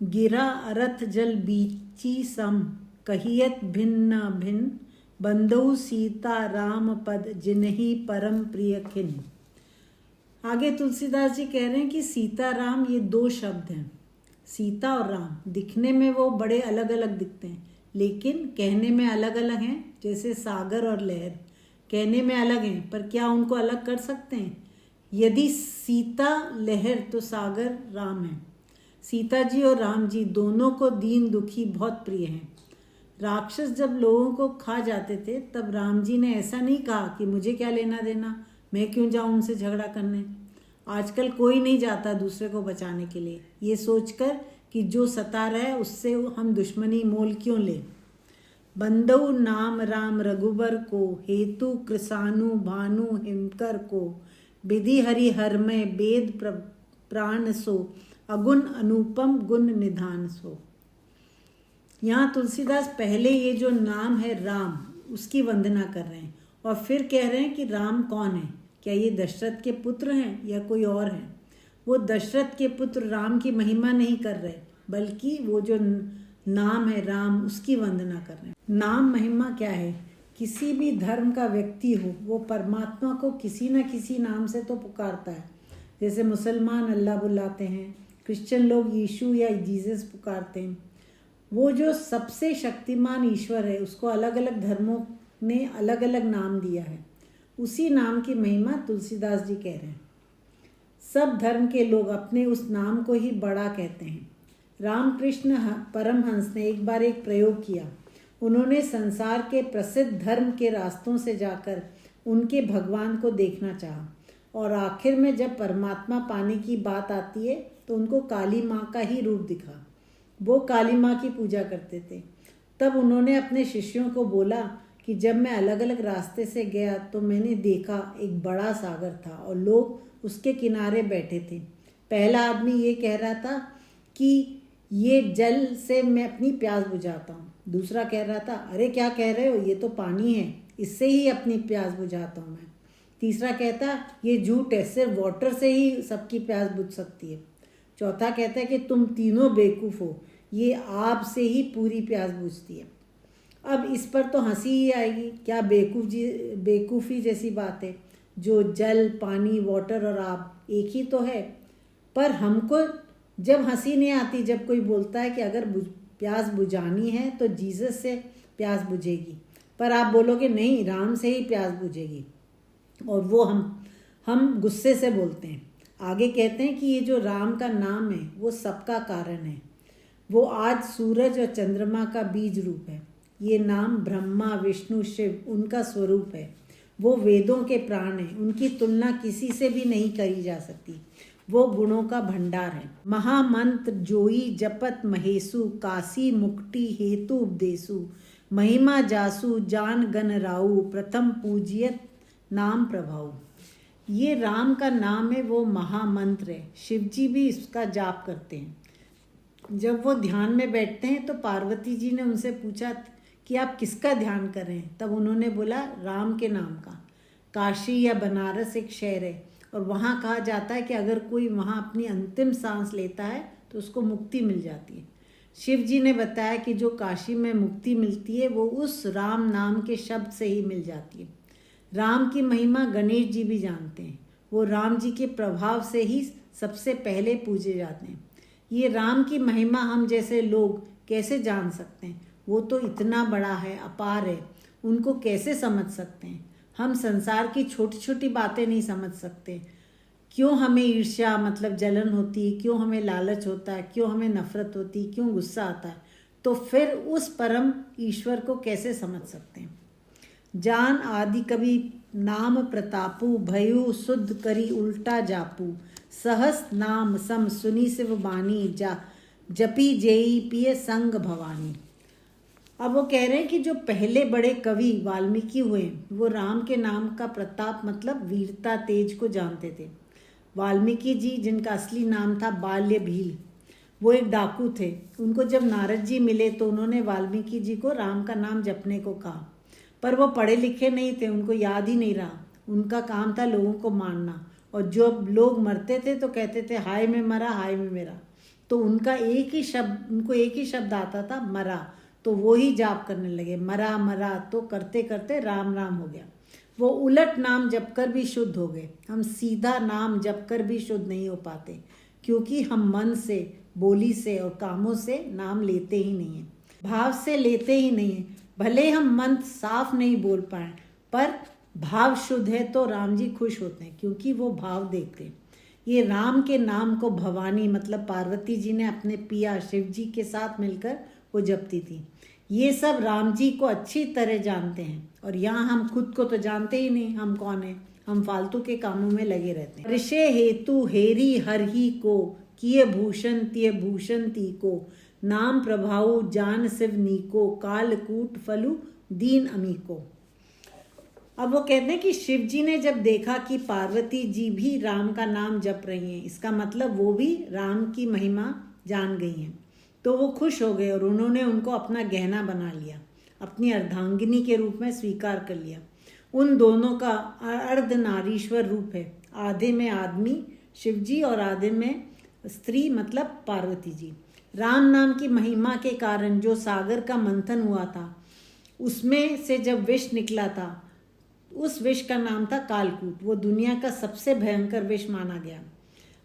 गिरा अरथ जल बीची सम, कहियत भिन्न भिन्न, बंदौ सीता राम पद जिन्हि परम प्रिय खिन। आगे तुलसीदास जी कह रहे हैं कि सीता राम ये दो शब्द हैं। सीता और राम दिखने में वो बड़े अलग अलग दिखते हैं, लेकिन कहने में अलग अलग हैं। जैसे सागर और लहर कहने में अलग हैं, पर क्या उनको अलग कर सकते हैं? यदि सीता लहर तो सागर राम है। सीता जी और राम जी दोनों को दीन दुखी बहुत प्रिय हैं। राक्षस जब लोगों को खा जाते थे तब राम जी ने ऐसा नहीं कहा कि मुझे क्या लेना देना, मैं क्यों जाऊं उनसे झगड़ा करने। आजकल कोई नहीं जाता दूसरे को बचाने के लिए, ये सोचकर कि जो सता रहा है उससे हम दुश्मनी मोल क्यों ले। बंदौ नाम राम रघुबर को, हेतु कृसानु भानु हिमकर को, विधि हरि हर में वेद प्राण सो, अगुण अनुपम गुण निधान सो। यहाँ तुलसीदास पहले ये जो नाम है राम उसकी वंदना कर रहे हैं और फिर कह रहे हैं कि राम कौन है, क्या ये दशरथ के पुत्र हैं या कोई और हैं। वो दशरथ के पुत्र राम की महिमा नहीं कर रहे, बल्कि वो जो नाम है राम उसकी वंदना कर रहे हैं। नाम महिमा क्या है? किसी भी धर्म का व्यक्ति हो वो परमात्मा को किसी न किसी नाम से तो पुकारता है। जैसे मुसलमान अल्लाह बुलाते हैं, क्रिश्चियन लोग यीशु या जीसस पुकारते हैं। वो जो सबसे शक्तिमान ईश्वर है उसको अलग अलग धर्मों ने अलग अलग नाम दिया है। उसी नाम की महिमा तुलसीदास जी कह रहे हैं। सब धर्म के लोग अपने उस नाम को ही बड़ा कहते हैं। रामकृष्ण परमहंस ने एक बार एक प्रयोग किया। उन्होंने संसार के प्रसिद्ध धर्म के रास्तों से जाकर उनके भगवान को देखना चाहा और आखिर में जब परमात्मा पाने की बात आती है तो उनको काली माँ का ही रूप दिखा। वो काली माँ की पूजा करते थे। तब उन्होंने अपने शिष्यों को बोला कि जब मैं अलग अलग रास्ते से गया तो मैंने देखा एक बड़ा सागर था और लोग उसके किनारे बैठे थे। पहला आदमी ये कह रहा था कि ये जल से मैं अपनी प्यास बुझाता हूँ। दूसरा कह रहा था अरे क्या कह रहे हो, ये तो पानी है, इससे ही अपनी प्यास बुझाता हूँ मैं। तीसरा कहता ये झूठ है, सिर्फ वाटर से ही सबकी प्यास बुझ सकती है। चौथा कहता है कि तुम तीनों बेवकूफ़ हो, ये आग से ही पूरी प्यास बुझती है। अब इस पर तो हंसी ही आएगी, क्या बेवकूफ़ी जैसी बात है। जो जल पानी वाटर और आग एक ही तो है। पर हमको जब हंसी नहीं आती जब कोई बोलता है कि अगर प्यास बुझानी है तो जीसस से प्यास बुझेगी, पर आप बोलोगे नहीं राम से ही प्यास बुझेगी, और वो हम गुस्से से बोलते हैं। आगे कहते हैं कि ये जो राम का नाम है वो सबका कारण है। वो आज सूरज और चंद्रमा का बीज रूप है। ये नाम ब्रह्मा विष्णु शिव उनका स्वरूप है। वो वेदों के प्राण हैं, उनकी तुलना किसी से भी नहीं करी जा सकती। वो गुणों का भंडार है। महामंत्र जोई जपत महेशु, काशी मुक्ति हेतु उपदेशु, महिमा जासु जान गण राउ, प्रथम पूजियत नाम प्रभाऊ। ये राम का नाम है, वो महामंत्र है। शिव जी भी इसका जाप करते हैं। जब वो ध्यान में बैठते हैं तो पार्वती जी ने उनसे पूछा कि आप किसका ध्यान कर रहे हैं, तब उन्होंने बोला राम के नाम का। काशी या बनारस एक शहर है और वहाँ कहा जाता है कि अगर कोई वहाँ अपनी अंतिम सांस लेता है तो उसको मुक्ति मिल जाती है। शिव जी ने बताया कि जो काशी में मुक्ति मिलती है वो उस राम नाम के शब्द से ही मिल जाती है। राम की महिमा गणेश जी भी जानते हैं। वो राम जी के प्रभाव से ही सबसे पहले पूजे जाते हैं। ये राम की महिमा हम जैसे लोग कैसे जान सकते हैं? वो तो इतना बड़ा है, अपार है, उनको कैसे समझ सकते हैं? हम संसार की छोटी छोटी बातें नहीं समझ सकते। क्यों हमें ईर्ष्या मतलब जलन होती है, क्यों हमें लालच होता है, क्यों हमें नफरत होती है, क्यों गुस्सा आता है, तो फिर उस परम ईश्वर को कैसे समझ सकते हैं? जान आदि कवि नाम प्रतापु, भयु शुद्ध करी उल्टा जापू, सहस नाम सम सुनी शिव बानी, जपी जेई पिय संग भवानी। अब वो कह रहे हैं कि जो पहले बड़े कवि वाल्मीकि हुए वो राम के नाम का प्रताप मतलब वीरता तेज को जानते थे। वाल्मीकि जी जिनका असली नाम था बाल्य भील, वो एक डाकू थे। उनको जब नारद जी मिले तो उन्होंने वाल्मीकि जी को राम का नाम जपने को कहा, पर वो पढ़े लिखे नहीं थे, उनको याद ही नहीं रहा। उनका काम था लोगों को मारना, और जब लोग मरते थे तो कहते थे हाय में मरा हाय में मेरा। तो उनको एक ही शब्द आता था मरा, तो वो ही जाप करने लगे, मरा मरा, तो करते करते राम राम हो गया। वो उलट नाम जप कर भी शुद्ध हो गए। हम सीधा नाम जप कर भी शुद्ध नहीं हो पाते, क्योंकि हम मन से, बोली से और कामों से नाम लेते ही नहीं हैं, भाव से लेते ही नहीं हैं। भले हम मन साफ नहीं बोल पाए, पर भाव शुद्ध है तो राम जी खुश होते हैं, क्योंकि वो भाव देखते हैं। ये राम के नाम को भवानी मतलब पार्वती जी ने अपने पिया शिव जी के साथ मिलकर वो जपती थी। ये सब राम जी को अच्छी तरह जानते हैं, और यहाँ हम खुद को तो जानते ही नहीं, हम कौन हैं, हम फालतू के कामों में लगे रहते हैं। ऋषे हेतु हेरी हर ही को, किए भूषण तिय भूषण ती को, नाम प्रभाव जान शिव नीको, कालकूट फलु दीन अमीको। अब वो कहते हैं कि शिव जी ने जब देखा कि पार्वती जी भी राम का नाम जप रही हैं, इसका मतलब वो भी राम की महिमा जान गई हैं, तो वो खुश हो गए और उन्होंने उनको अपना गहना बना लिया, अपनी अर्धांगिनी के रूप में स्वीकार कर लिया। उन दोनों का अर्धनारीश्वर रूप है, आधे में आदमी शिव जी और आधे में स्त्री मतलब पार्वती जी। राम नाम की महिमा के कारण जो सागर का मंथन हुआ था, उसमें से जब विष निकला था, उस विष का नाम था कालकूट। वो दुनिया का सबसे भयंकर विष माना गया।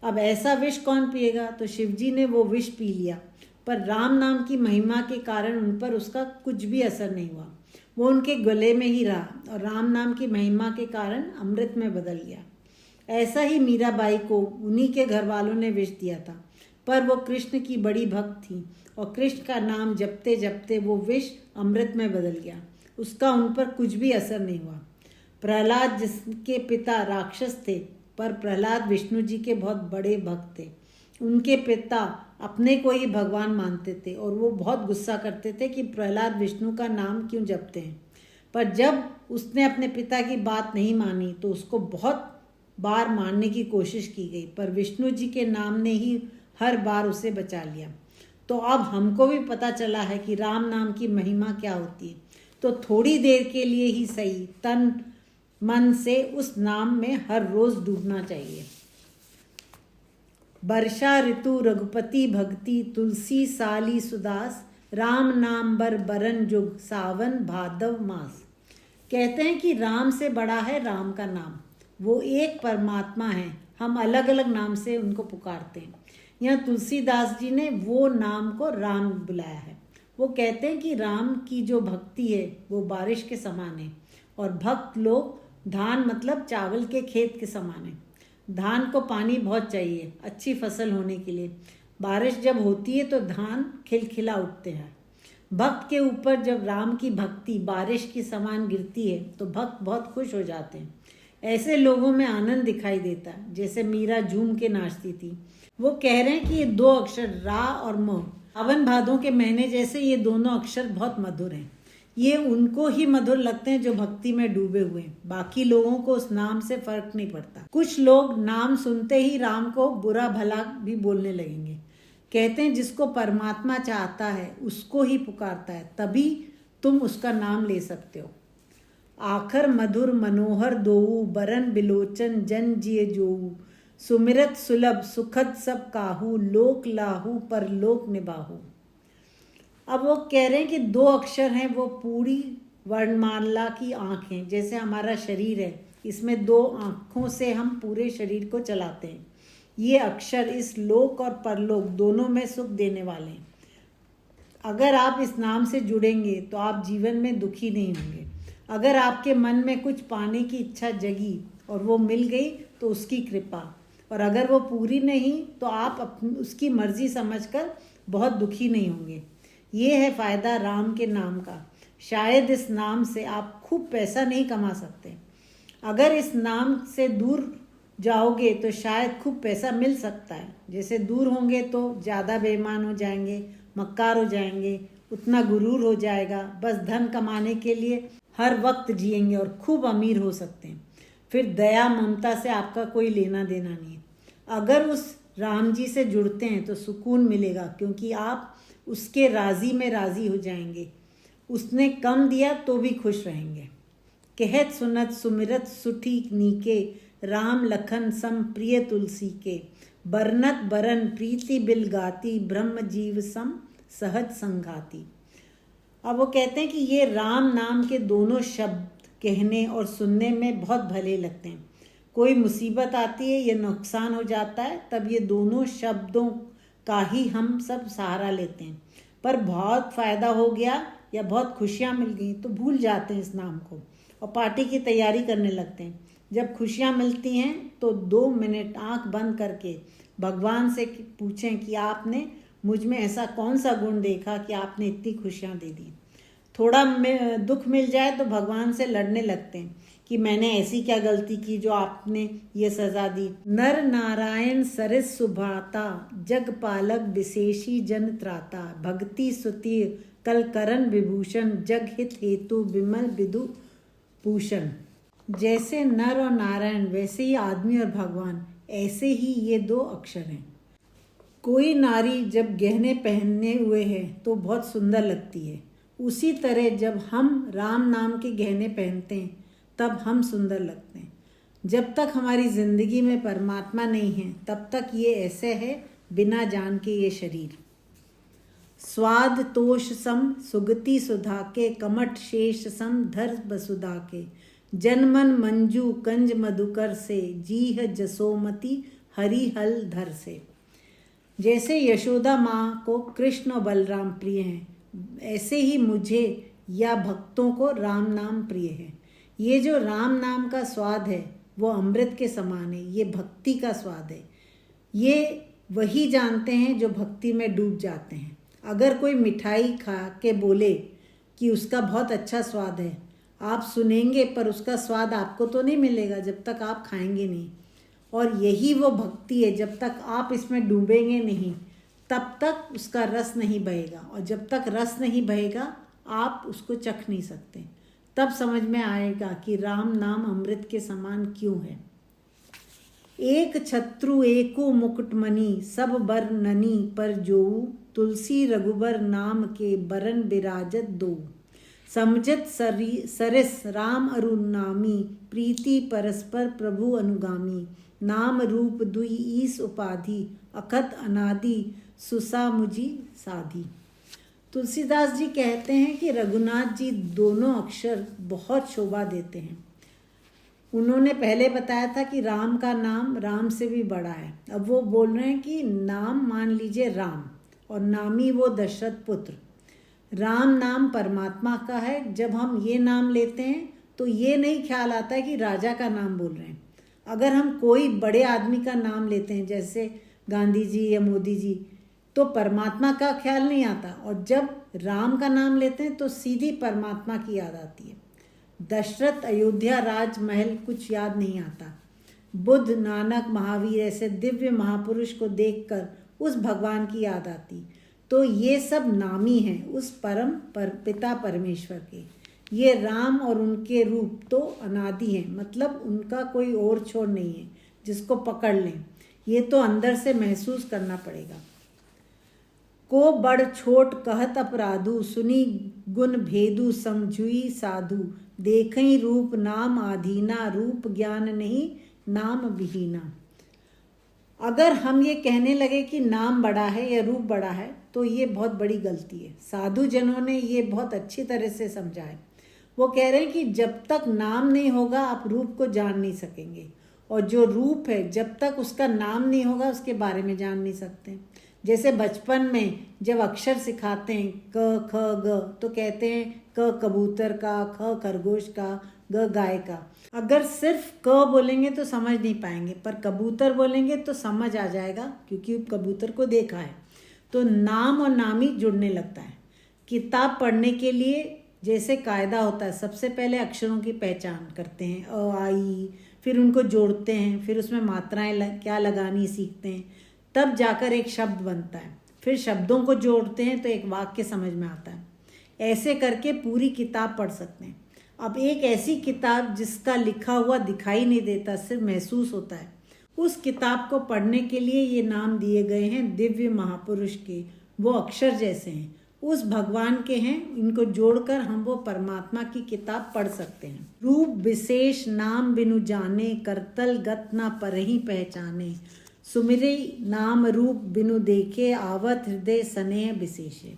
अब ऐसा विष कौन पिएगा, तो शिव जी ने वो विष पी लिया, पर राम नाम की महिमा के कारण उन पर उसका कुछ भी असर नहीं हुआ। वो उनके गले में ही रहा और राम नाम की महिमा के कारण अमृत में बदल गया। ऐसा ही मीराबाई को उन्हीं के घर वालों ने विष दिया था, पर वो कृष्ण की बड़ी भक्त थी और कृष्ण का नाम जपते जपते वो विष अमृत में बदल गया, उसका उन पर कुछ भी असर नहीं हुआ। प्रहलाद जिसके पिता राक्षस थे, पर प्रहलाद विष्णु जी के बहुत बड़े भक्त थे। उनके पिता अपने को ही भगवान मानते थे और वो बहुत गुस्सा करते थे कि प्रहलाद विष्णु का नाम क्यों जपते हैं। पर जब उसने अपने पिता की बात नहीं मानी तो उसको बहुत बार मारने की कोशिश की गई, पर विष्णु जी के नाम ने ही हर बार उसे बचा लिया। तो अब हमको भी पता चला है कि राम नाम की महिमा क्या होती है, तो थोड़ी देर के लिए ही सही तन मन से उस नाम में हर रोज डूबना चाहिए। वर्षा ऋतु रघुपति भक्ति, तुलसी साली सुदास, राम नाम बर बरन जुग, सावन भादव मास। कहते हैं कि राम से बड़ा है राम का नाम, वो एक परमात्मा है, हम अलग अलग नाम से उनको पुकारते हैं। यहाँ तुलसीदास जी ने वो नाम को राम बुलाया है। वो कहते हैं कि राम की जो भक्ति है वो बारिश के समान है, और भक्त लोग धान मतलब चावल के खेत के समान है। धान को पानी बहुत चाहिए अच्छी फसल होने के लिए। बारिश जब होती है तो धान खिलखिला उठते हैं। भक्त के ऊपर जब राम की भक्ति बारिश की समान गिरती है तो भक्त बहुत खुश हो जाते हैं। ऐसे लोगों में आनंद दिखाई देता है, जैसे मीरा झूम के नाचती थी। वो कह रहे हैं कि ये दो अक्षर रा और म, सावन भादों के महीने जैसे ये दोनों अक्षर बहुत मधुर हैं। ये उनको ही मधुर लगते हैं जो भक्ति में डूबे हुए हैं, बाकी लोगों को उस नाम से फर्क नहीं पड़ता। कुछ लोग नाम सुनते ही राम को बुरा भला भी बोलने लगेंगे। कहते हैं जिसको परमात्मा चाहता है उसको ही पुकारता है, तभी तुम उसका नाम ले सकते हो। आखर मधुर मनोहर दोऊ, बरन बिलोचन जन जिए जोऊ, सुमिरत सुलभ सुखद सब काहू, लोक लाहू पर लोक निबाहू। अब वो कह रहे हैं कि दो अक्षर हैं, वो पूरी वर्णमाला की आँख हैं। जैसे हमारा शरीर है, इसमें दो आँखों से हम पूरे शरीर को चलाते हैं। ये अक्षर इस लोक और परलोक दोनों में सुख देने वाले हैं। अगर आप इस नाम से जुड़ेंगे तो आप जीवन में दुखी नहीं होंगे। अगर आपके मन में कुछ पाने की इच्छा जगी और वो मिल गई तो उसकी कृपा, और अगर वो पूरी नहीं तो आप उसकी मर्जी समझकर बहुत दुखी नहीं होंगे। ये है फ़ायदा राम के नाम का। शायद इस नाम से आप खूब पैसा नहीं कमा सकते, अगर इस नाम से दूर जाओगे तो शायद खूब पैसा मिल सकता है। जैसे दूर होंगे तो ज़्यादा बेईमान हो जाएंगे, मक्कार हो जाएंगे, उतना गुरूर हो जाएगा, बस धन कमाने के लिए हर वक्त जिएंगे और खूब अमीर हो सकते हैं। फिर दया ममता से आपका कोई लेना देना नहीं है। अगर उस राम जी से जुड़ते हैं तो सुकून मिलेगा, क्योंकि आप उसके राज़ी में राज़ी हो जाएंगे। उसने कम दिया तो भी खुश रहेंगे। कहत सुनत सुमिरत सुठी नीके, राम लखन सम प्रिय तुलसी के, बरनत बरन प्रीति बिल गाती, ब्रह्म जीव सम सहज संघाती। अब वो कहते हैं कि ये राम नाम के दोनों शब्द कहने और सुनने में बहुत भले लगते हैं। कोई मुसीबत आती है या नुकसान हो जाता है, तब ये दोनों शब्दों का ही हम सब सहारा लेते हैं। पर बहुत फ़ायदा हो गया या बहुत खुशियाँ मिल गई तो भूल जाते हैं इस नाम को और पार्टी की तैयारी करने लगते हैं। जब खुशियाँ मिलती हैं तो 2 मिनट आंख बंद करके भगवान से पूछें कि आपने मुझ में ऐसा कौन सा गुण देखा कि आपने इतनी खुशियाँ दे दी। थोड़ा दुख मिल जाए तो भगवान से लड़ने लगते हैं कि मैंने ऐसी क्या गलती की जो आपने ये सजा दी। नर नारायण सरिस सुभाता, जग पालक विशेषी जन त्राता, भक्ति सुति कल करण विभूषण, जग हित हेतु विमल विदु भूषण। जैसे नर और नारायण वैसे ही आदमी और भगवान, ऐसे ही ये 2 अक्षर हैं। कोई नारी जब गहने पहने हुए है तो बहुत सुंदर लगती है, उसी तरह जब हम राम नाम के गहने पहनते हैं तब हम सुंदर लगते हैं। जब तक हमारी जिंदगी में परमात्मा नहीं है तब तक ये ऐसे है बिना जान के ये शरीर। स्वाद तोष सम सुगति सुधा के, कमठ शेष सम धर वसुधा के, जनमन मंजू कंज मधुकर से, जीह जसोमती हरि हल धर से। जैसे यशोदा माँ को कृष्ण और बलराम प्रिय हैं, ऐसे ही मुझे या भक्तों को राम नाम प्रिय है। ये जो राम नाम का स्वाद है वो अमृत के समान है, ये भक्ति का स्वाद है। ये वही जानते हैं जो भक्ति में डूब जाते हैं। अगर कोई मिठाई खा के बोले कि उसका बहुत अच्छा स्वाद है, आप सुनेंगे पर उसका स्वाद आपको तो नहीं मिलेगा जब तक आप खाएंगे नहीं। और यही वो भक्ति है, जब तक आप इसमें डूबेंगे नहीं तब तक उसका रस नहीं बहेगा, और जब तक रस नहीं बहेगा आप उसको चख नहीं सकते। तब समझ में आएगा कि राम नाम अमृत के समान क्यों है। एक छत्रु एको मुकुटमणि, सब बर ननी पर जोऊ, तुलसी रघुबर नाम के बरन बिराजत दो। समझत सरिस राम अरु नामी, प्रीति परस्पर प्रभु अनुगामी, नाम रूप दुई ईस उपाधि, अखत अनादि सुसा मुझी साधी। तुलसीदास जी कहते हैं कि रघुनाथ जी दोनों अक्षर बहुत शोभा देते हैं। उन्होंने पहले बताया था कि राम का नाम राम से भी बड़ा है। अब वो बोल रहे हैं कि नाम मान लीजिए राम, और नामी वो दशरथ पुत्र। राम नाम परमात्मा का है। जब हम ये नाम लेते हैं तो ये नहीं ख्याल आता है कि राजा का नाम बोल रहे हैं। अगर हम कोई बड़े आदमी का नाम लेते हैं जैसे गांधी जी या मोदी जी, तो परमात्मा का ख्याल नहीं आता, और जब राम का नाम लेते हैं तो सीधी परमात्मा की याद आती है। दशरथ, अयोध्या, राजमहल कुछ याद नहीं आता। बुद्ध, नानक, महावीर ऐसे दिव्य महापुरुष को देखकर उस भगवान की याद आती। तो ये सब नामी हैं उस परम पिता परमेश्वर के। ये राम और उनके रूप तो अनादि हैं, मतलब उनका कोई और छोर नहीं है जिसको पकड़ लें। ये तो अंदर से महसूस करना पड़ेगा। को बड़ छोट कहत अपराधु, सुनी गुण भेदु समझुई साधु, देखई रूप नाम आधीना, रूप ज्ञान नहीं नाम विहीना। अगर हम ये कहने लगे कि नाम बड़ा है या रूप बड़ा है तो ये बहुत बड़ी गलती है। साधु जनों ने ये बहुत अच्छी तरह से समझा है। वो कह रहे हैं कि जब तक नाम नहीं होगा आप रूप को जान नहीं सकेंगे, और जो रूप है जब तक उसका नाम नहीं होगा उसके बारे में जान नहीं सकते। जैसे बचपन में जब अक्षर सिखाते हैं क ख ग, तो कहते हैं क कबूतर का, ख खरगोश का, ग गाय का। अगर सिर्फ क बोलेंगे तो समझ नहीं पाएंगे, पर कबूतर बोलेंगे तो समझ आ जाएगा क्योंकि कबूतर को देखा है। तो नाम और नामी जुड़ने लगता है। किताब पढ़ने के लिए जैसे कायदा होता है, सबसे पहले अक्षरों की पहचान करते हैं, अ आ ई, फिर उनको जोड़ते हैं, फिर उसमें मात्राएं क्या लगानी सीखते हैं, तब जाकर एक शब्द बनता है। फिर शब्दों को जोड़ते हैं तो एक वाक्य समझ में आता है। ऐसे करके पूरी किताब पढ़ सकते हैं। अब एक ऐसी किताब जिसका लिखा हुआ दिखाई नहीं देता, सिर्फ महसूस होता है, उस किताब को पढ़ने के लिए ये नाम दिए गए हैं दिव्य महापुरुष के। वो अक्षर जैसे हैं, उस भगवान के हैं। इनको जोड़कर हम वो परमात्मा की किताब पढ़ सकते हैं। रूप विशेष नाम बिनु जाने, करतल गत ना पर ही पहचाने, सुमिरे नाम रूप बिनु देखे, आवत हृदय स्नेह विशेषे।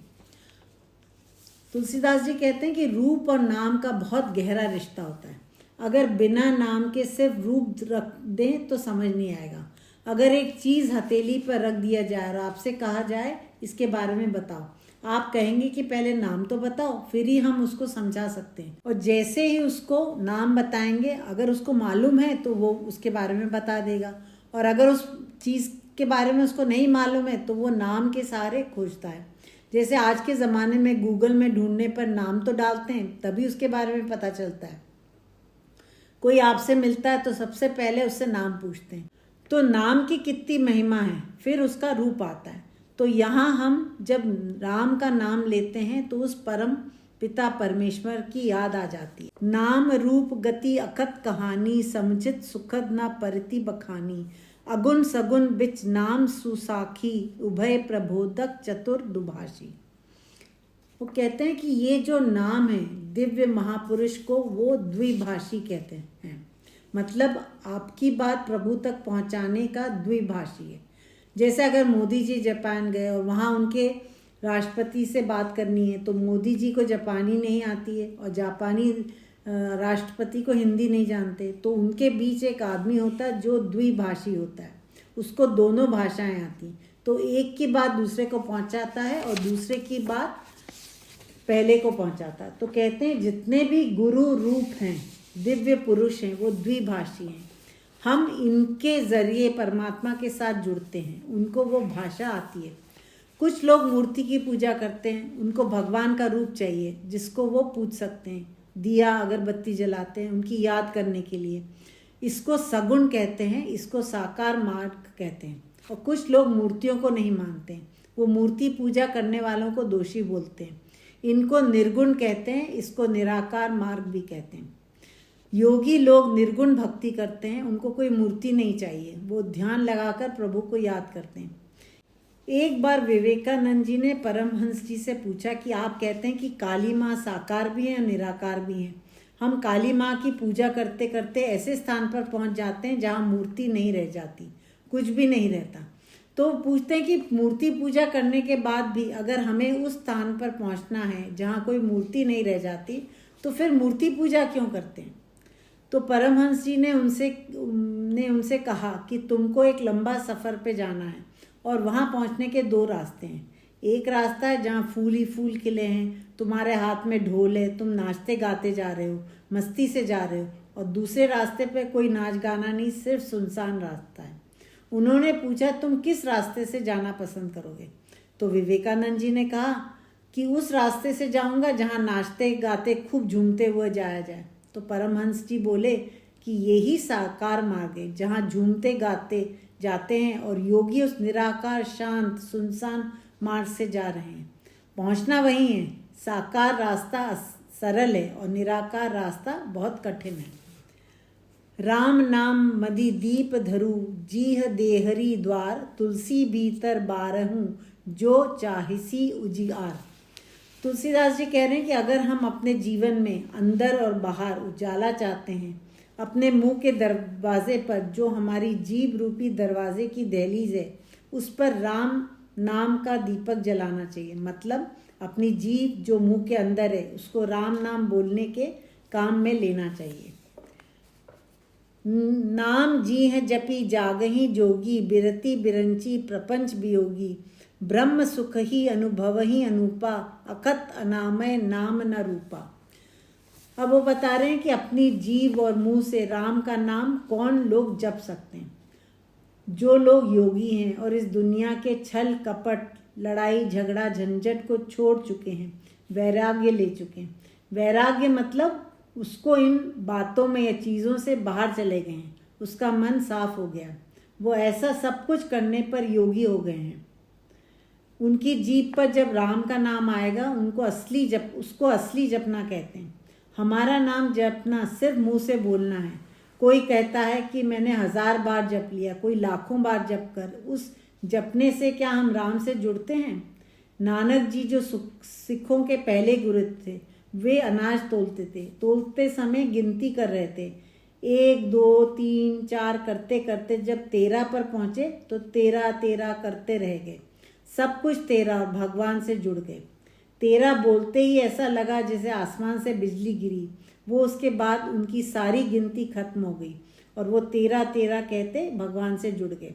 तुलसीदास जी कहते हैं कि रूप और नाम का बहुत गहरा रिश्ता होता है। अगर बिना नाम के सिर्फ रूप रख दें तो समझ नहीं आएगा। अगर एक चीज़ हथेली पर रख दिया जाए और आपसे कहा जाए इसके बारे में बताओ, आप कहेंगे कि पहले नाम तो बताओ, फिर ही हम उसको समझा सकते हैं। और जैसे ही उसको नाम बताएंगे, अगर उसको मालूम है तो वो उसके बारे में बता देगा, और अगर उस चीज़ के बारे में उसको नहीं मालूम है तो वो नाम के सहारे खोजता है। जैसे आज के ज़माने में गूगल में ढूंढने पर नाम तो डालते हैं, तभी उसके बारे में पता चलता है। कोई आपसे मिलता है तो सबसे पहले उससे नाम पूछते हैं। तो नाम की कितनी महिमा है, फिर उसका रूप आता है। तो यहाँ हम जब राम का नाम लेते हैं तो उस परम पिता परमेश्वर की याद आ जाती है। नाम रूप गति अकथ कहानी, समझित सुखद ना परिति बखानी, अगुण सगुण बिच नाम सुसाखी, उभय प्रबोधक चतुर दुभाषी। वो कहते हैं कि ये जो नाम है दिव्य महापुरुष को वो द्विभाषी कहते हैं। मतलब आपकी बात प्रभु तक पहुंचाने का द्विभाषी है। जैसे अगर मोदी जी जापान गए और वहाँ उनके राष्ट्रपति से बात करनी है तो मोदी जी को जापानी नहीं आती है और जापानी राष्ट्रपति को हिंदी नहीं जानते, तो उनके बीच एक आदमी होता है जो द्विभाषी होता है, उसको दोनों भाषाएं आती। तो एक की बात दूसरे को पहुंचाता है और दूसरे की बात पहले को पहुंचाता है। तो कहते हैं जितने भी गुरु रूप हैं, दिव्य पुरुष हैं, वो द्विभाषी हैं। हम इनके जरिए परमात्मा के साथ जुड़ते हैं, उनको वो भाषा आती है। कुछ लोग मूर्ति की पूजा करते हैं, उनको भगवान का रूप चाहिए जिसको वो पूज सकते हैं, दिया अगरबत्ती जलाते हैं उनकी याद करने के लिए। इसको सगुण कहते हैं, इसको साकार मार्ग कहते हैं। और कुछ लोग मूर्तियों को नहीं मानते, वो मूर्ति पूजा करने वालों को दोषी बोलते हैं। इनको निर्गुण कहते हैं, इसको निराकार मार्ग भी कहते हैं। योगी लोग निर्गुण भक्ति करते हैं, उनको कोई मूर्ति नहीं चाहिए, वो ध्यान लगाकर प्रभु को याद करते हैं। एक बार विवेकानंद जी ने परमहंस जी से पूछा कि आप कहते हैं कि काली माँ साकार भी हैं और निराकार भी हैं। हम काली माँ की पूजा करते करते ऐसे स्थान पर पहुँच जाते हैं जहाँ मूर्ति नहीं रह जाती, कुछ भी नहीं रहता। तो पूछते हैं कि मूर्ति पूजा करने के बाद भी अगर हमें उस स्थान पर पहुँचना है जहाँ कोई मूर्ति नहीं रह जाती, तो फिर मूर्ति पूजा क्यों करते हैं? तो परमहंस जी ने उनसे कहा कि तुमको एक लंबा सफ़र पे जाना है और वहाँ पहुँचने के दो रास्ते हैं। एक रास्ता है जहाँ फूल ही फूल खिले हैं, तुम्हारे हाथ में ढोल है, तुम नाचते गाते जा रहे हो, मस्ती से जा रहे हो, और दूसरे रास्ते पे कोई नाच गाना नहीं, सिर्फ सुनसान रास्ता है। उन्होंने पूछा तुम किस रास्ते से जाना पसंद करोगे? तो विवेकानंद जी ने कहा कि उस रास्ते से जाऊंगा जहाँ नाचते गाते खूब झूमते हुए जाया जाए। तो परमहंस जी बोले कि यही साकार मार्ग है जहाँ झूमते गाते जाते हैं और योगी उस निराकार शांत सुनसान मार्ग से जा रहे हैं। पहुँचना वही है। साकार रास्ता सरल है और निराकार रास्ता बहुत कठिन है। राम नाम मदि दीप धरू, जीह देहरी द्वार, तुलसी भीतर बारहूं, जो चाहिसी उजियार। तुलसीदास जी कह रहे हैं कि अगर हम अपने जीवन में अंदर और बाहर उजाला चाहते हैं, अपने मुंह के दरवाजे पर जो हमारी जीभ रूपी दरवाजे की दहलीज है, उस पर राम नाम का दीपक जलाना चाहिए। मतलब अपनी जीभ जो मुंह के अंदर है उसको राम नाम बोलने के काम में लेना चाहिए। नाम जी है जपी जागही जोगी, बिरती बिरंची प्रपंच वियोगी, ब्रह्म सुख ही अनुभव ही अनूपा, अकत अनामय नाम न रूपा। अब वो बता रहे हैं कि अपनी जीभ और मुंह से राम का नाम कौन लोग जप सकते हैं? जो लोग योगी हैं और इस दुनिया के छल कपट लड़ाई झगड़ा झंझट को छोड़ चुके हैं, वैराग्य ले चुके हैं। वैराग्य मतलब उसको इन बातों में या चीज़ों से बाहर चले गए हैं, उसका मन साफ हो गया, वो ऐसा सब कुछ करने पर योगी हो गए हैं। उनकी जीभ पर जब राम का नाम आएगा उसको असली जपना कहते हैं। हमारा नाम जपना सिर्फ मुंह से बोलना है। कोई कहता है कि मैंने 1000 बार जप लिया, कोई लाखों बार जप कर, उस जपने से क्या हम राम से जुड़ते हैं? नानक जी जो सिखों के पहले गुरु थे, वे अनाज तोलते थे, तोलते समय गिनती कर रहे थे, 1 2 3 4 करते करते जब 13 पर पहुंचे तो 13 13 करते रह गए। सब कुछ 13 और भगवान से जुड़ गए। 13 बोलते ही ऐसा लगा जैसे आसमान से बिजली गिरी। वो उसके बाद उनकी सारी गिनती खत्म हो गई और वो 13 13 कहते भगवान से जुड़ गए।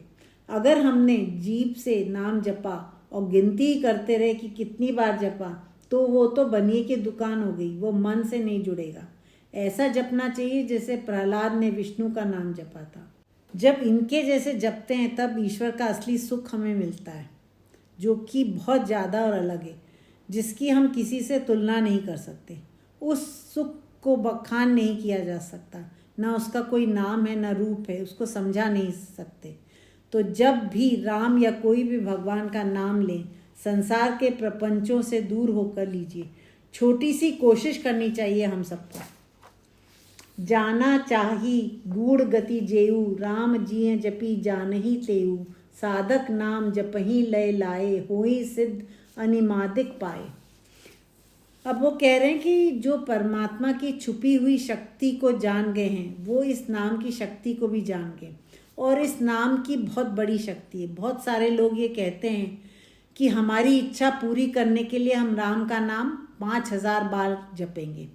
अगर हमने जीभ से नाम जपा और गिनती ही करते रहे कि कितनी बार जपा, तो वो तो बनिए की दुकान हो गई, वो मन से नहीं जुड़ेगा। ऐसा जपना चाहिए जैसे प्रहलाद ने विष्णु का नाम जपा था। जब इनके जैसे जपते हैं तब ईश्वर का असली सुख हमें मिलता है, जो कि बहुत ज़्यादा और अलग है, जिसकी हम किसी से तुलना नहीं कर सकते। उस सुख को बखान नहीं किया जा सकता, ना उसका कोई नाम है ना रूप है, उसको समझा नहीं सकते। तो जब भी राम या कोई भी भगवान का नाम लें, संसार के प्रपंचों से दूर होकर लीजिए। छोटी सी कोशिश करनी चाहिए हम सबको। जाना चाही गूढ़ गति जेऊ, राम जिय जपी जानही तेऊ, साधक नाम जपही लय लाए, होई सिद्ध अनिमादिक पाए। अब वो कह रहे हैं कि जो परमात्मा की छुपी हुई शक्ति को जान गए हैं, वो इस नाम की शक्ति को भी जान गए। और इस नाम की बहुत बड़ी शक्ति है। बहुत सारे लोग ये कहते हैं कि हमारी इच्छा पूरी करने के लिए हम राम का नाम 5000 बार जपेंगे।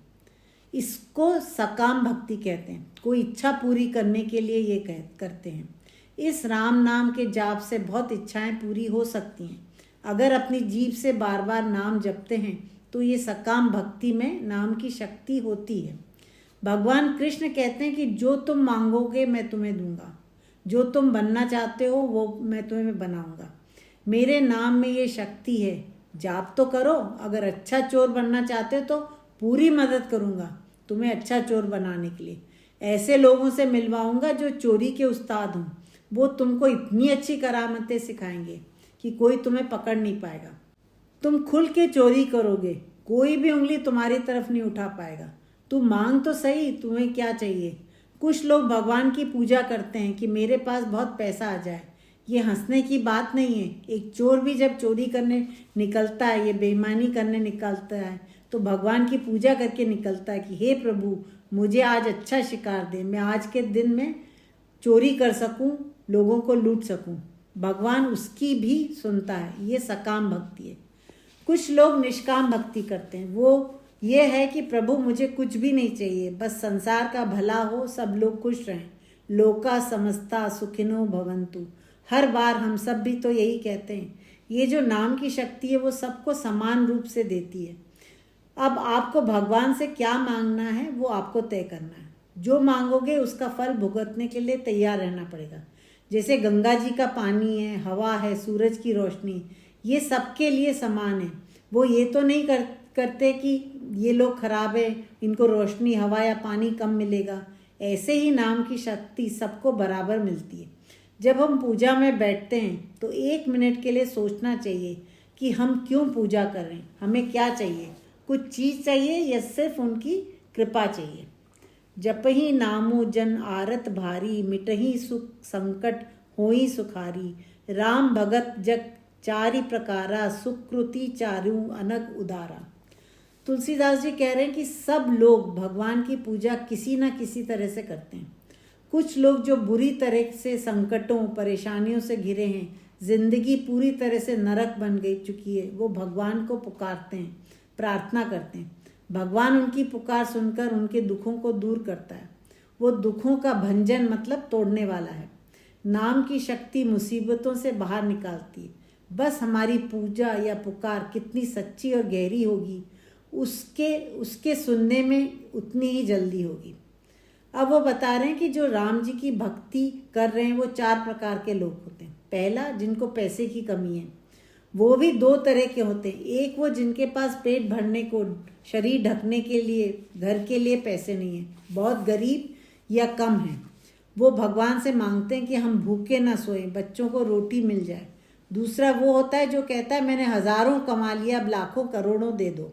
इसको सकाम भक्ति कहते हैं। कोई इच्छा पूरी करने के लिए ये करते हैं। इस राम नाम के जाप से बहुत इच्छाएं पूरी हो सकती हैं। अगर अपनी जीभ से बार बार नाम जपते हैं तो ये सकाम भक्ति में नाम की शक्ति होती है। भगवान कृष्ण कहते हैं कि जो तुम मांगोगे मैं तुम्हें दूंगा, जो तुम बनना चाहते हो वो मैं तुम्हें बनाऊंगा। मेरे नाम में ये शक्ति है, जाप तो करो। अगर अच्छा चोर बनना चाहते हो तो पूरी मदद करूंगा तुम्हें अच्छा चोर बनाने के लिए। ऐसे लोगों से मिलवाऊंगा जो चोरी के उस्ताद हों। वो तुमको इतनी अच्छी करामतें सिखाएंगे कि कोई तुम्हें पकड़ नहीं पाएगा। तुम खुल के चोरी करोगे, कोई भी उंगली तुम्हारी तरफ नहीं उठा पाएगा। तुम मांग तो सही, तुम्हें क्या चाहिए। कुछ लोग भगवान की पूजा करते हैं कि मेरे पास बहुत पैसा आ जाए। ये हंसने की बात नहीं है। एक चोर भी जब चोरी करने निकलता है, ये बेईमानी करने निकलता है, तो भगवान की पूजा करके निकलता है कि हे प्रभु मुझे आज अच्छा शिकार दे, मैं आज के दिन में चोरी कर सकूं, लोगों को लूट सकूं। भगवान उसकी भी सुनता है। ये सकाम भक्ति है। कुछ लोग निष्काम भक्ति करते हैं। वो ये है कि प्रभु मुझे कुछ भी नहीं चाहिए, बस संसार का भला हो, सब लोग खुश रहें। लोका समस्ता सुखिनो भवन्तु। हर बार हम सब भी तो यही कहते हैं। ये जो नाम की शक्ति है वो सबको समान रूप से देती है। अब आपको भगवान से क्या मांगना है वो आपको तय करना है। जो मांगोगे उसका फल भुगतने के लिए तैयार रहना पड़ेगा। जैसे गंगा जी का पानी है, हवा है, सूरज की रोशनी, ये सबके लिए समान है। वो ये तो नहीं करते कि ये लोग खराब है, इनको रोशनी, हवा या पानी कम मिलेगा। ऐसे ही नाम की शक्ति सबको बराबर मिलती है। जब हम पूजा में बैठते हैं तो 1 मिनट के लिए सोचना चाहिए कि हम क्यों पूजा कर रहे हैं, हमें क्या चाहिए। कुछ चीज़ चाहिए या सिर्फ उनकी कृपा चाहिए। जपहि नामो जन आरत भारी, मिटहि सुख संकट होई सुखारी, राम भगत जग चारि प्रकारा, सुकृति चारु अनग उदारा। तुलसीदास जी कह रहे हैं कि सब लोग भगवान की पूजा किसी न किसी तरह से करते हैं। कुछ लोग जो बुरी तरह से संकटों परेशानियों से घिरे हैं, जिंदगी पूरी तरह से नरक बन गई चुकी है, वो भगवान को पुकारते हैं, प्रार्थना करते हैं। भगवान उनकी पुकार सुनकर उनके दुखों को दूर करता है। वो दुखों का भंजन मतलब तोड़ने वाला है। नाम की शक्ति मुसीबतों से बाहर निकालती है। बस हमारी पूजा या पुकार कितनी सच्ची और गहरी होगी, उसके सुनने में उतनी ही जल्दी होगी। अब वो बता रहे हैं कि जो राम जी की भक्ति कर रहे हैं वो 4 प्रकार के लोग होते हैं। पहला, जिनको पैसे की कमी है, वो भी 2 तरह के होते हैं। एक वो जिनके पास पेट भरने को, शरीर ढकने के लिए, घर के लिए पैसे नहीं है, बहुत गरीब या कम है। वो भगवान से मांगते हैं कि हम भूखे ना सोएं, बच्चों को रोटी मिल जाए। दूसरा वो होता है जो कहता है मैंने हजारों कमा लिया, अब लाखों करोड़ों दे दो।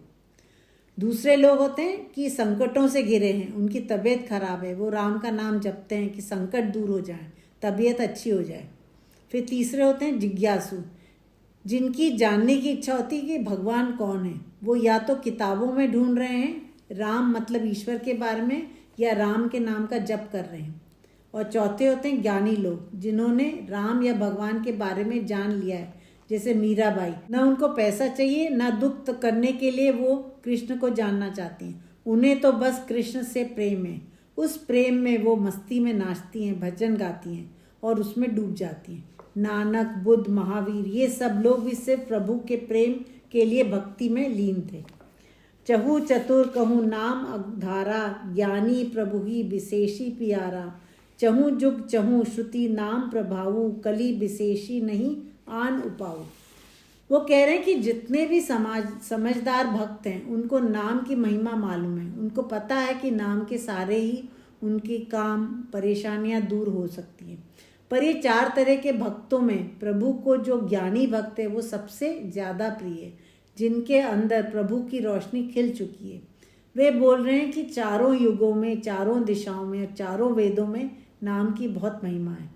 दूसरे लोग होते हैं कि संकटों से घिरे हैं, उनकी तबीयत खराब है, वो राम का नाम जपते हैं कि संकट दूर हो जाए, तबीयत अच्छी हो जाए। फिर तीसरे होते हैं जिज्ञासु, जिनकी जानने की इच्छा होती है कि भगवान कौन है। वो या तो किताबों में ढूंढ रहे हैं राम मतलब ईश्वर के बारे में, या राम के नाम का जप कर रहे हैं। और चौथे होते हैं ज्ञानी लोग, जिन्होंने राम या भगवान के बारे में जान लिया है, जैसे मीराबाई। न उनको पैसा चाहिए, न दुख करने के लिए वो कृष्ण को जानना चाहती हैं। उन्हें तो बस कृष्ण से प्रेम है। उस प्रेम में वो मस्ती में नाचती हैं, भजन गाती हैं और उसमें डूब जाती हैं। नानक, बुद्ध, महावीर, ये सब लोग भी सिर्फ प्रभु के प्रेम के लिए भक्ति में लीन थे। चहु चतुर कहूँ नाम धारा, ज्ञानी प्रभु ही विशेषी प्यारा। चहु जुग चहु श्रुति नाम प्रभाऊ, कली विशेषी नहीं आन उपाऊ। वो कह रहे हैं कि जितने भी समझदार भक्त हैं उनको नाम की महिमा मालूम है। उनको पता है कि नाम के सारे ही उनके काम परेशानियां दूर हो सकती हैं। पर ये 4 तरह के भक्तों में प्रभु को जो ज्ञानी भक्त है वो सबसे ज़्यादा प्रिय है, जिनके अंदर प्रभु की रोशनी खिल चुकी है। वे बोल रहे हैं कि चारों युगों में, चारों दिशाओं में और चारों वेदों में नाम की बहुत महिमा है।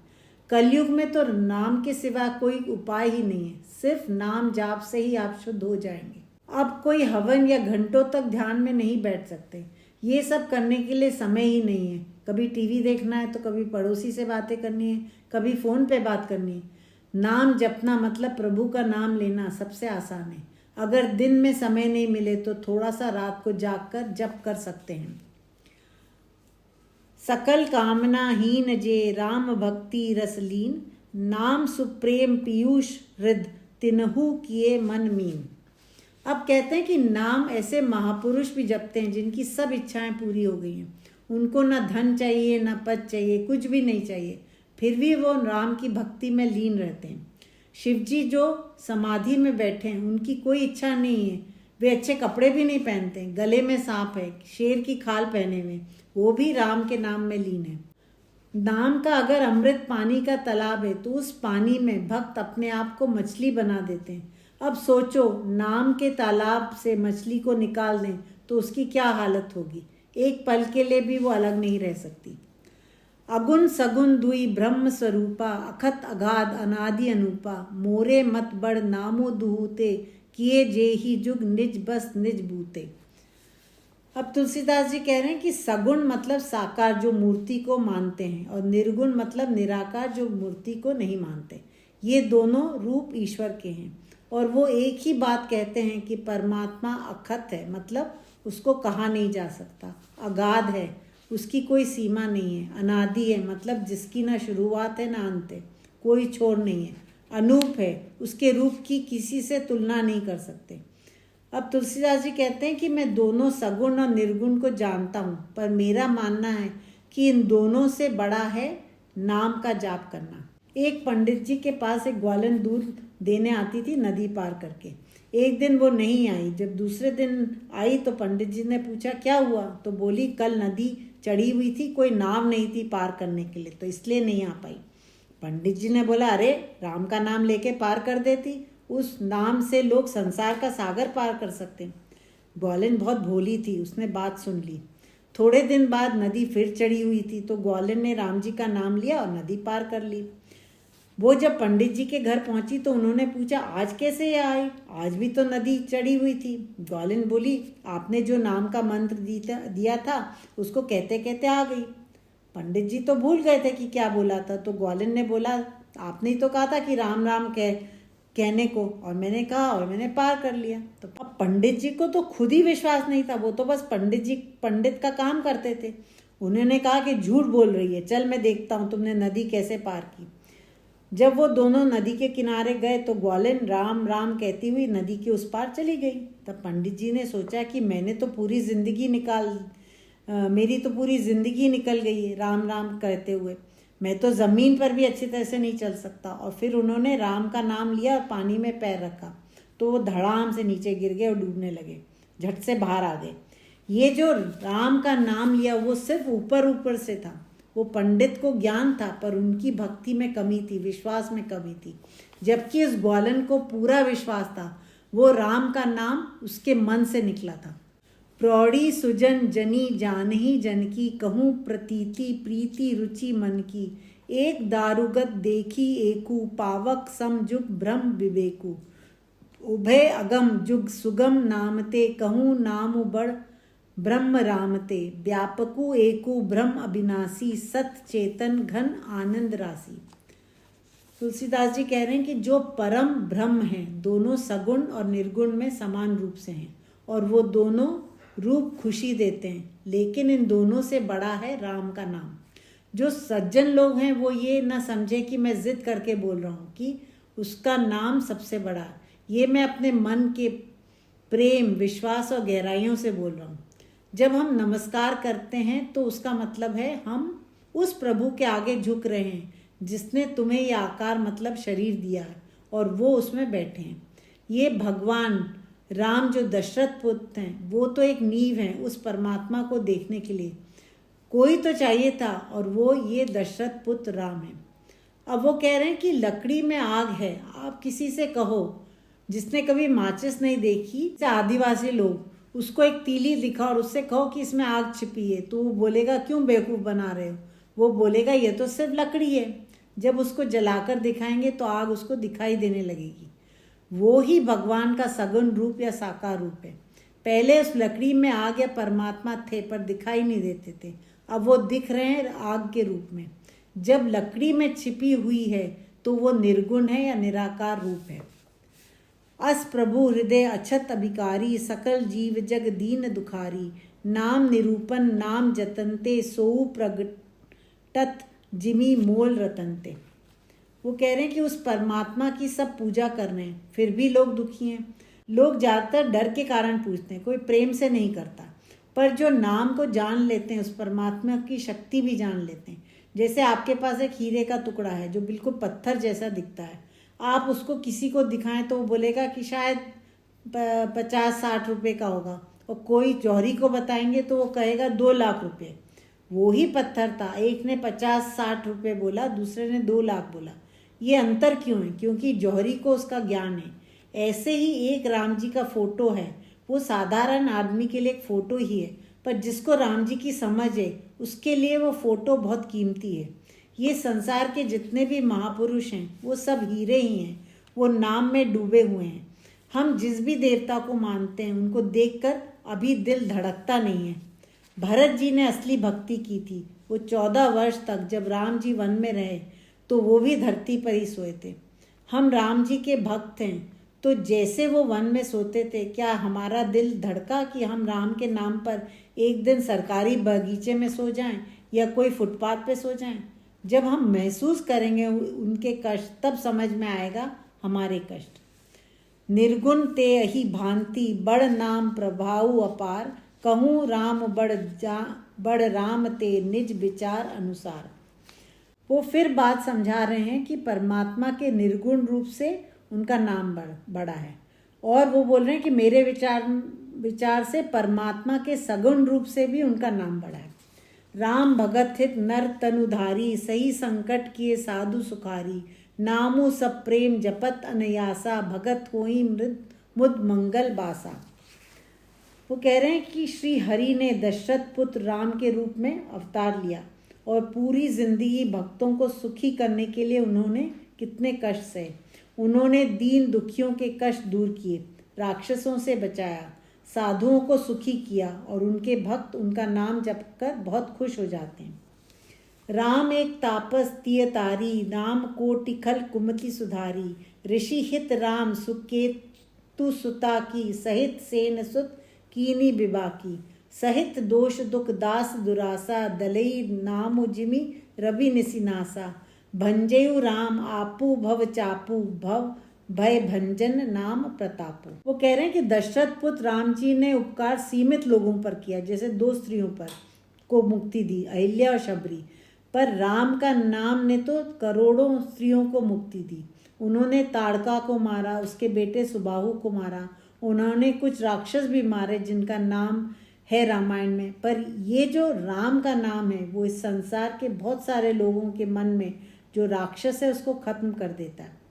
कलयुग में तो नाम के सिवा कोई उपाय ही नहीं है। सिर्फ नाम जाप से ही आप शुद्ध हो जाएंगे। अब कोई हवन या घंटों तक ध्यान में नहीं बैठ सकते। ये सब करने के लिए समय ही नहीं है। कभी टीवी देखना है तो कभी पड़ोसी से बातें करनी है, कभी फ़ोन पे बात करनी है। नाम जपना मतलब प्रभु का नाम लेना सबसे आसान है। अगर दिन में समय नहीं मिले तो थोड़ा सा रात को जाग कर जप कर सकते हैं। सकल कामना हीन जे राम भक्ति रसलीन, नाम सुप्रेम पीयूष हृद तिन्हु किए मन मीन। अब कहते हैं कि नाम ऐसे महापुरुष भी जपते हैं जिनकी सब इच्छाएं पूरी हो गई हैं। उनको ना धन चाहिए, ना पद चाहिए, कुछ भी नहीं चाहिए, फिर भी वो राम की भक्ति में लीन रहते हैं। शिवजी जो समाधि में बैठे हैं उनकी कोई इच्छा नहीं है। वे अच्छे कपड़े भी नहीं पहनते, गले में सांप है, शेर की खाल पहने हुए, वो भी राम के नाम में लीन है। नाम का अगर अमृत पानी का तालाब है तो उस पानी में भक्त अपने आप को मछली बना देते हैं। अब सोचो, नाम के तालाब से मछली को निकाल दें तो उसकी क्या हालत होगी। एक पल के लिए भी वो अलग नहीं रह सकती। अगुण सगुण दुई ब्रह्म स्वरूपा, अखत अगाध अनादि अनूपा, मोरे मत बड़ नामो दुहूते, किए जे ही जुग निज बस निज बूते। अब तुलसीदास जी कह रहे हैं कि सगुण मतलब साकार जो मूर्ति को मानते हैं, और निर्गुण मतलब निराकार जो मूर्ति को नहीं मानते। ये दोनों रूप ईश्वर के हैं और वो एक ही बात कहते हैं कि परमात्मा अखत है, मतलब उसको कहा नहीं जा सकता। अगाध है, उसकी कोई सीमा नहीं है। अनादि है, मतलब जिसकी ना शुरुआत है ना अंत है, कोई छोर नहीं है। अनूप है, उसके रूप की किसी से तुलना नहीं कर सकते। अब तुलसीदास जी कहते हैं कि मैं दोनों सगुण और निर्गुण को जानता हूँ, पर मेरा मानना है कि इन दोनों से बड़ा है नाम का जाप करना। एक पंडित जी के पास एक ग्वालन दूध देने आती थी नदी पार करके। एक दिन वो नहीं आई। जब दूसरे दिन आई तो पंडित जी ने पूछा क्या हुआ, तो बोली कल नदी चढ़ी हुई थी, कोई नाव नहीं थी पार करने के लिए, तो इसलिए नहीं आ पाई। पंडित जी ने बोला अरे राम का नाम लेके पार कर देती, उस नाम से लोग संसार का सागर पार कर सकते। ग्वालिन बहुत भोली थी, उसने बात सुन ली। थोड़े दिन बाद नदी फिर चढ़ी हुई थी तो ग्वालिन ने राम जी का नाम लिया और नदी पार कर ली। वो जब पंडित जी के घर पहुंची तो उन्होंने पूछा आज कैसे आई, आज भी तो नदी चढ़ी हुई थी। ग्वालिन बोली आपने जो नाम का मंत्र दिया था उसको कहते कहते आ गई। पंडित जी तो भूल गए थे कि क्या बोला था, तो ग्वालिन ने बोला आपने ही तो कहा था कि राम राम कहने को, और मैंने कहा और मैंने पार कर लिया। तो अब पंडित जी को तो खुद ही विश्वास नहीं था, वो तो बस पंडित का काम करते थे। उन्होंने कहा कि झूठ बोल रही है, चल मैं देखता हूँ तुमने नदी कैसे पार की। जब वो दोनों नदी के किनारे गए तो ग्वालिन राम राम कहती हुई नदी के उस पार चली गई। तब पंडित जी ने सोचा कि मेरी तो पूरी जिंदगी निकल गई है राम राम कहते हुए, मैं तो ज़मीन पर भी अच्छी तरह से नहीं चल सकता। और फिर उन्होंने राम का नाम लिया और पानी में पैर रखा तो वो धड़ाम से नीचे गिर गए और डूबने लगे, झट से बाहर आ गए। ये जो राम का नाम लिया वो सिर्फ ऊपर से था। वो पंडित को ज्ञान था पर उनकी भक्ति में कमी थी, विश्वास में कमी थी। जबकि उस ग्वालन को पूरा विश्वास था, वो राम का नाम उसके मन से निकला था। प्रौढ़ी सुजन जनी जानही जन की, कहूँ प्रतीति प्रीति रुचि मन की, एक दारुगत देखी एकू, पावक सम जुग ब्रह्म विवेकु, उभय अगम जुग सुगम नामते, कहूँ नाम बड़ ब्रह्म रामते व्यापकु एकु ब्रह्म अविनाशी सत चेतन घन आनंद राशि। तुलसीदास जी कह रहे हैं कि जो परम ब्रह्म हैं दोनों सगुण और निर्गुण में समान रूप से हैं और वो दोनों रूप खुशी देते हैं, लेकिन इन दोनों से बड़ा है राम का नाम। जो सज्जन लोग हैं वो ये ना समझे कि मैं जिद करके बोल रहा हूँ कि उसका नाम सबसे बड़ा है, ये मैं अपने मन के प्रेम विश्वास और गहराइयों से बोल रहा हूँ। जब हम नमस्कार करते हैं तो उसका मतलब है हम उस प्रभु के आगे झुक रहे हैं जिसने तुम्हें ये आकार मतलब शरीर दिया है और वो उसमें बैठे हैं। ये भगवान राम जो दशरथ पुत्र हैं वो तो एक नींव है उस परमात्मा को देखने के लिए, कोई तो चाहिए था और वो ये दशरथ पुत्र राम है। अब वो कह रहे हैं कि लकड़ी में आग है, आप किसी से कहो जिसने कभी माचिस नहीं देखी, आदिवासी लोग, उसको एक तीली दिखा और उससे कहो कि इसमें आग छिपी है, तो वो बोलेगा क्यों बेवकूफ़ बना रहे हो, वो बोलेगा ये तो सिर्फ लकड़ी है। जब उसको जलाकर दिखाएंगे तो आग उसको दिखाई देने लगेगी। वो ही भगवान का सगुण रूप या साकार रूप है। पहले उस लकड़ी में आग या परमात्मा थे पर दिखाई नहीं देते थे, अब वो दिख रहे हैं आग के रूप में। जब लकड़ी में छिपी हुई है तो वो निर्गुण है या निराकार रूप है। अस प्रभु हृदय अछत अभिकारी सकल जीव जग दीन दुखारी नाम निरूपण नाम जतनते सोऊ प्रगटत जिमी मोल रतनते। वो कह रहे हैं कि उस परमात्मा की सब पूजा कर रहे हैं फिर भी लोग दुखी हैं। लोग ज़्यादातर डर के कारण पूछते हैं, कोई प्रेम से नहीं करता, पर जो नाम को जान लेते हैं उस परमात्मा की शक्ति भी जान लेते हैं। जैसे आपके पास एक हीरे का टुकड़ा है जो बिल्कुल पत्थर जैसा दिखता है, आप उसको किसी को दिखाएं तो वो बोलेगा कि शायद 50-60 रुपये का होगा, और कोई जौहरी को बताएंगे तो वो कहेगा 2 लाख रुपये। वो ही पत्थर था, एक ने 50-60 रुपये बोला, दूसरे ने 2 लाख बोला। ये अंतर क्यों है? क्योंकि जौहरी को उसका ज्ञान है। ऐसे ही एक राम जी का फोटो है, वो साधारण आदमी के लिए एक फ़ोटो ही है, पर जिसको राम जी की समझ है उसके लिए वो फ़ोटो बहुत कीमती है। ये संसार के जितने भी महापुरुष हैं वो सब हीरे ही हैं, वो नाम में डूबे हुए हैं। हम जिस भी देवता को मानते हैं उनको देखकर अभी दिल धड़कता नहीं है। भरत जी ने असली भक्ति की थी। वो 14 वर्ष तक जब राम जी वन में रहे तो वो भी धरती पर ही सोए थे। हम राम जी के भक्त हैं, तो जैसे वो वन में सोते थे, क्या हमारा दिल धड़का कि हम राम के नाम पर एक दिन सरकारी बगीचे में सो जाएं या कोई फुटपाथ पे सो जाएं? जब हम महसूस करेंगे उनके कष्ट, तब समझ में आएगा हमारे कष्ट। निर्गुण ते अहि भांति बड़ नाम प्रभाव अपार, कहूँ राम बड़ राम ते निज विचार अनुसार। वो फिर बात समझा रहे हैं कि परमात्मा के निर्गुण रूप से उनका नाम बड़ा है, और वो बोल रहे हैं कि मेरे विचार से परमात्मा के सगुण रूप से भी उनका नाम बड़ा है। राम भगत हित नर तनुधारी, सही संकट किए साधु सुखारी, नामु सब प्रेम जपत अनयासा, भगत होई मुद मंगल बासा। वो कह रहे हैं कि श्री हरि ने दशरथ पुत्र राम के रूप में अवतार लिया और पूरी जिंदगी भक्तों को सुखी करने के लिए उन्होंने कितने कष्ट सहे। उन्होंने दीन दुखियों के कष्ट दूर किए, राक्षसों से बचाया, साधुओं को सुखी किया, और उनके भक्त उनका नाम जपकर बहुत खुश हो जाते हैं। राम एक तापस तिय तारी, नाम कोटि खल कुमति सुधारी, ऋषि हित राम सुकेतु सुता की, सहित सेन सुत कीनी बिबाकी, सहित दोष दुख दास दुरासा, दलई नाम जिमि रवि निसिनासा, भंजयु राम आपू भव चापू, भव भय भंजन नाम प्रतापो। वो कह रहे हैं कि दशरथ पुत्र राम जी ने उपकार सीमित लोगों पर किया, जैसे 2 स्त्रियों पर को मुक्ति दी, अहिल्या और शबरी, पर राम का नाम ने तो करोड़ों स्त्रियों को मुक्ति दी। उन्होंने ताड़का को मारा, उसके बेटे सुबाहु को मारा, उन्होंने कुछ राक्षस भी मारे जिनका नाम है रामायण में। पर ये जो राम का नाम है वो इस संसार के बहुत सारे लोगों के मन में जो राक्षस है उसको खत्म कर देता है।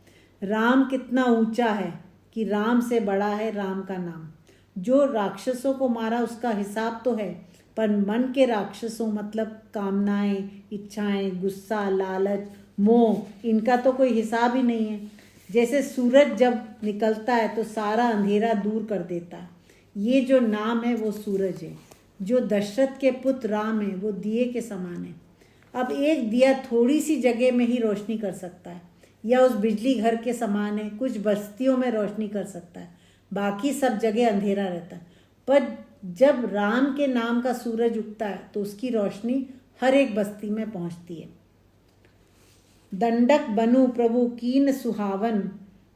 राम कितना ऊंचा है कि राम से बड़ा है राम का नाम। जो राक्षसों को मारा उसका हिसाब तो है, पर मन के राक्षसों मतलब कामनाएं, इच्छाएं, गुस्सा, लालच, मोह, इनका तो कोई हिसाब ही नहीं है। जैसे सूरज जब निकलता है तो सारा अंधेरा दूर कर देता है, ये जो नाम है वो सूरज है। जो दशरथ के पुत्र राम है वो दिए के समान है। अब एक दिया थोड़ी सी जगह में ही रोशनी कर सकता है, या उस बिजली घर के समान है, कुछ बस्तियों में रोशनी कर सकता है, बाकी सब जगह अंधेरा रहता है। पर जब राम के नाम का सूरज उगता है तो उसकी रोशनी हर एक बस्ती में पहुंचती है। दंडक बनु प्रभु कीन सुहावन,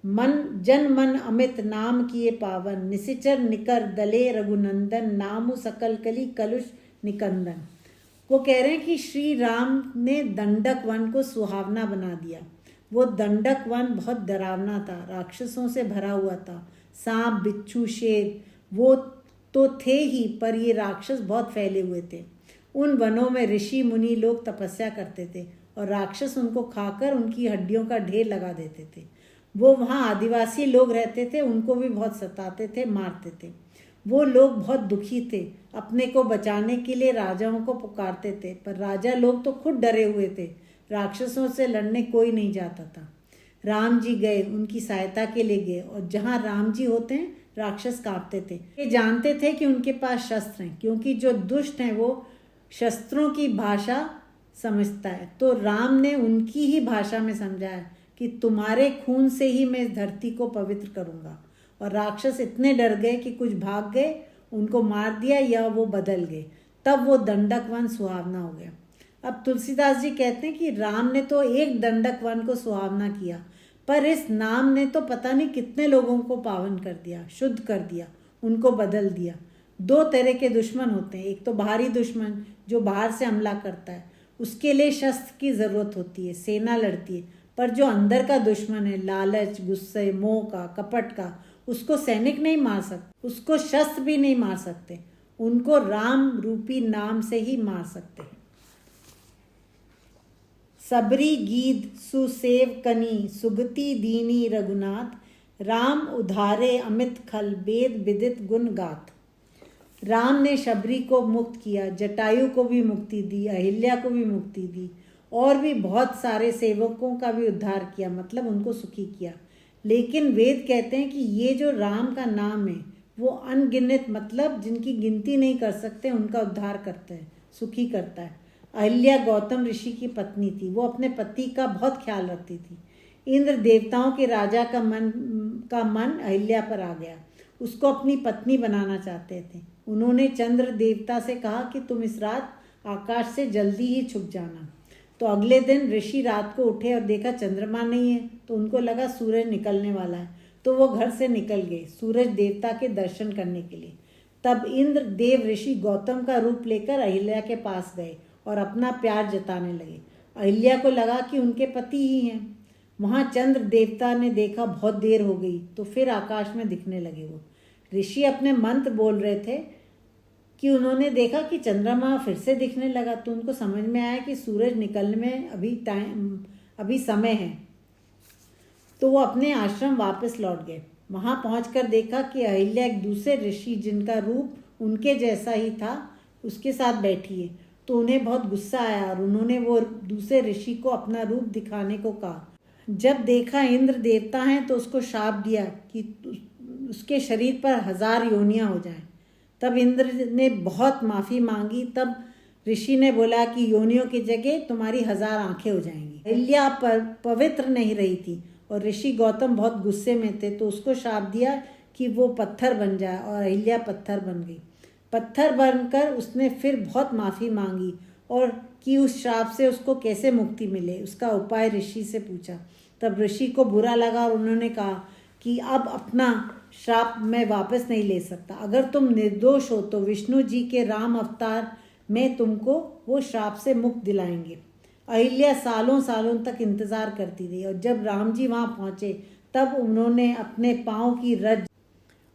मन जन मन अमित नाम किए पावन, निशिचर निकर दले रघुनंदन, नामु सकल कली कलुष निकंदन। वो कह रहे हैं कि श्री राम ने दंडक वन को सुहावना बना दिया। वो दंडक वन बहुत डरावना था, राक्षसों से भरा हुआ था, सांप बिच्छू शेर वो तो थे ही, पर ये राक्षस बहुत फैले हुए थे। उन वनों में ऋषि मुनि लोग तपस्या करते थे और राक्षस उनको खाकर उनकी हड्डियों का ढेर लगा देते थे। वो वहाँ आदिवासी लोग रहते थे, उनको भी बहुत सताते थे, मारते थे। वो लोग बहुत दुखी थे, अपने को बचाने के लिए राजाओं को पुकारते थे, पर राजा लोग तो खुद डरे हुए थे, राक्षसों से लड़ने कोई नहीं जाता था। राम जी गए, उनकी सहायता के लिए गए, और जहाँ राम जी होते हैं राक्षस कांपते थे। ये जानते थे कि उनके पास शस्त्र हैं, क्योंकि जो दुष्ट हैं वो शस्त्रों की भाषा समझता है। तो राम ने उनकी ही भाषा में समझाया कि तुम्हारे खून से ही मैं इस धरती को पवित्र करूँगा। और राक्षस इतने डर गए कि कुछ भाग गए, उनको मार दिया या वो बदल गए। तब वो दंडक वन सुहावना हो गया। अब तुलसीदास जी कहते हैं कि राम ने तो एक दंडक वन को सुहावना किया, पर इस नाम ने तो पता नहीं कितने लोगों को पावन कर दिया, शुद्ध कर दिया, उनको बदल दिया। दो तरह के दुश्मन होते हैं, एक तो बाहरी दुश्मन जो बाहर से हमला करता है, उसके लिए शस्त्र की ज़रूरत होती है, सेना लड़ती है। पर जो अंदर का दुश्मन है, लालच, गुस्से, मोह का, कपट का, उसको सैनिक नहीं मार सकते, उसको शस्त्र भी नहीं मार सकते, उनको राम रूपी नाम से ही मार सकते हैं। सबरी गीत सुसेव कनी, सुगति दीनी रघुनाथ, राम उधारे अमित खल, वेद विदित गुण गाथ। राम ने शबरी को मुक्त किया, जटायु को भी मुक्ति दी, अहिल्या को भी मुक्ति दी, और भी बहुत सारे सेवकों का भी उद्धार किया, मतलब उनको सुखी किया। लेकिन वेद कहते हैं कि ये जो राम का नाम है वो अनगिनत, मतलब जिनकी गिनती नहीं कर सकते, उनका उद्धार करता है, सुखी करता है। अहिल्या गौतम ऋषि की पत्नी थी, वो अपने पति का बहुत ख्याल रखती थी। इंद्र देवताओं के राजा का मन अहिल्या पर आ गया, उसको अपनी पत्नी बनाना चाहते थे। उन्होंने चंद्र देवता से कहा कि तुम इस रात आकाश से जल्दी ही छुप जाना। तो अगले दिन ऋषि रात को उठे और देखा चंद्रमा नहीं है, तो उनको लगा सूरज निकलने वाला है, तो वो घर से निकल गए सूरज देवता के दर्शन करने के लिए। तब इंद्र देव ऋषि गौतम का रूप लेकर अहिल्या के पास गए और अपना प्यार जताने लगे। अहिल्या को लगा कि उनके पति ही हैं। वहाँ चंद्र देवता ने देखा बहुत देर हो गई, तो फिर आकाश में दिखने लगे। वो ऋषि अपने मंत्र बोल रहे थे कि उन्होंने देखा कि चंद्रमा फिर से दिखने लगा, तो उनको समझ में आया कि सूरज निकलने में अभी समय है। तो वो अपने आश्रम वापस लौट गए। वहाँ पहुंचकर देखा कि अहिल्या एक दूसरे ऋषि जिनका रूप उनके जैसा ही था उसके साथ बैठी है। तो उन्हें बहुत गुस्सा आया और उन्होंने वो दूसरे ऋषि को अपना रूप दिखाने को कहा। जब देखा इंद्र देवता हैं तो उसको शाप दिया कि उसके शरीर पर 1000 योनियां हो जाएं। तब इंद्र ने बहुत माफ़ी मांगी। तब ऋषि ने बोला कि योनियों की जगह तुम्हारी 1000 आंखें हो जाएंगी। अहिल्या पर पवित्र नहीं रही थी और ऋषि गौतम बहुत गुस्से में थे, तो उसको शाप दिया कि वो पत्थर बन जाए, और अहिल्या पत्थर बन गई। पत्थर बनकर उसने फिर बहुत माफ़ी मांगी और कि उस श्राप से उसको कैसे मुक्ति मिले, उसका उपाय ऋषि से पूछा। तब ऋषि को बुरा लगा और उन्होंने कहा कि अब अपना श्राप मैं वापस नहीं ले सकता। अगर तुम निर्दोष हो तो विष्णु जी के राम अवतार में तुमको वो श्राप से मुक्त दिलाएंगे। अहिल्या सालों सालों तक इंतज़ार करती रही, और जब राम जी वहाँ पहुँचे तब उन्होंने अपने पाँव की रज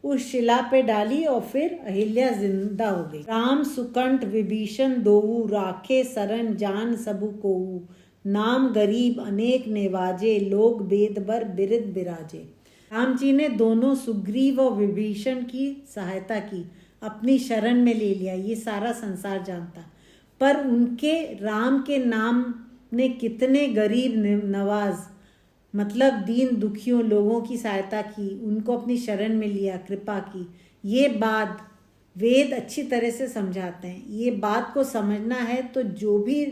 उस शिला पे डाली और फिर अहिल्या जिंदा हो गई। राम सुकंठ विभीषण दोऊ, राखे सरन जान सबु कोऊ, नाम गरीब अनेक नेवाजे, लोग बेद बर बिरिद बिराजे। राम जी ने दोनों सुग्रीव और विभीषण की सहायता की, अपनी शरण में ले लिया, ये सारा संसार जानता। पर उनके राम के नाम ने कितने गरीब नवाज, मतलब दीन दुखियों लोगों की सहायता की, उनको अपनी शरण में लिया, कृपा की। ये बात वेद अच्छी तरह से समझाते हैं। ये बात को समझना है तो जो भी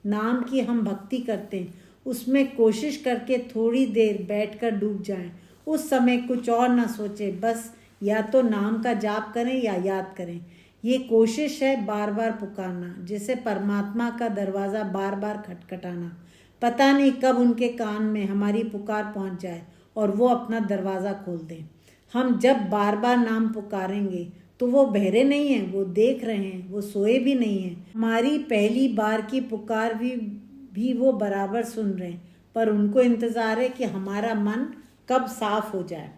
नाम की हम भक्ति करते हैं उसमें कोशिश करके थोड़ी देर बैठकर डूब जाएं। उस समय कुछ और ना सोचें, बस या तो नाम का जाप करें या याद करें। ये कोशिश है बार बार पुकारना, जैसे परमात्मा का दरवाज़ा बार बार खटखटाना। पता नहीं कब उनके कान में हमारी पुकार पहुंच जाए और वो अपना दरवाज़ा खोल दें। हम जब बार बार नाम पुकारेंगे तो वो बहरे नहीं हैं, वो देख रहे हैं, वो सोए भी नहीं हैं। हमारी पहली बार की पुकार भी वो बराबर सुन रहे हैं, पर उनको इंतज़ार है कि हमारा मन कब साफ हो जाए।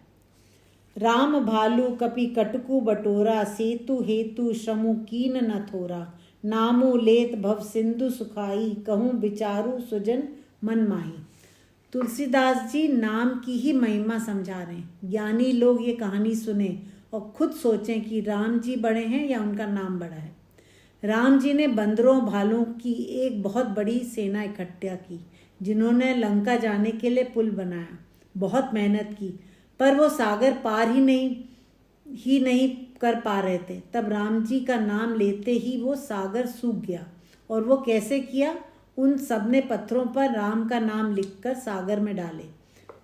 राम भालू कपि कटकु बटोरा, सेतु हेतु श्रमु कीन न थोरा। नामु लेत भव सिंधु सुखाई, कहूँ विचारू सुजन मन माही। तुलसीदास जी नाम की ही महिमा समझा रहे हैं। ज्ञानी लोग ये कहानी सुने और खुद सोचें कि राम जी बड़े हैं या उनका नाम बड़ा है। राम जी ने बंदरों भालुओं की एक बहुत बड़ी सेना इकट्ठा की, जिन्होंने लंका जाने के लिए पुल बनाया, बहुत मेहनत की, पर वो सागर पार ही नहीं कर पा रहे थे। तब राम जी का नाम लेते ही वो सागर सूख गया। और वो कैसे किया? उन सब ने पत्थरों पर राम का नाम लिखकर सागर में डाले।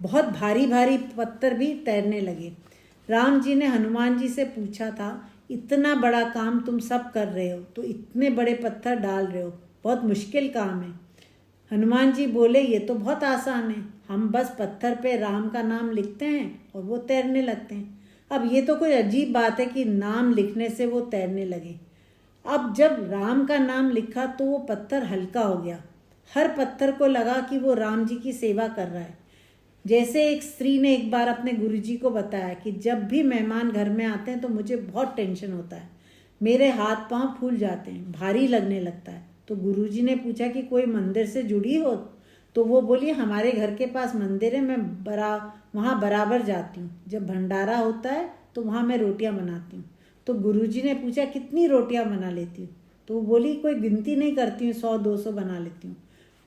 बहुत भारी भारी पत्थर भी तैरने लगे। राम जी ने हनुमान जी से पूछा था, इतना बड़ा काम तुम सब कर रहे हो तो इतने बड़े पत्थर डाल रहे हो, बहुत मुश्किल काम है। हनुमान जी बोले, ये तो बहुत आसान है, हम बस पत्थर पे राम का नाम लिखते हैं और वो तैरने लगते हैं। अब ये तो कोई अजीब बात है कि नाम लिखने से वो तैरने लगे। अब जब राम का नाम लिखा तो वो पत्थर हल्का हो गया। हर पत्थर को लगा कि वो राम जी की सेवा कर रहा है। जैसे एक स्त्री ने एक बार अपने गुरुजी को बताया कि जब भी मेहमान घर में आते हैं तो मुझे बहुत टेंशन होता है, मेरे हाथ पांव फूल जाते हैं, भारी लगने लगता है। तो गुरुजी ने पूछा कि कोई मंदिर से जुड़ी हो? तो वो बोली, हमारे घर के पास मंदिर है, मैं वहाँ बराबर जाती हूँ। जब भंडारा होता है तो वहाँ मैं रोटियाँ बनाती हूँ। तो गुरुजी ने पूछा, कितनी रोटियाँ बना लेती हूँ? तो वो बोली, कोई गिनती नहीं करती हूँ, 100-200 बना लेती हूँ।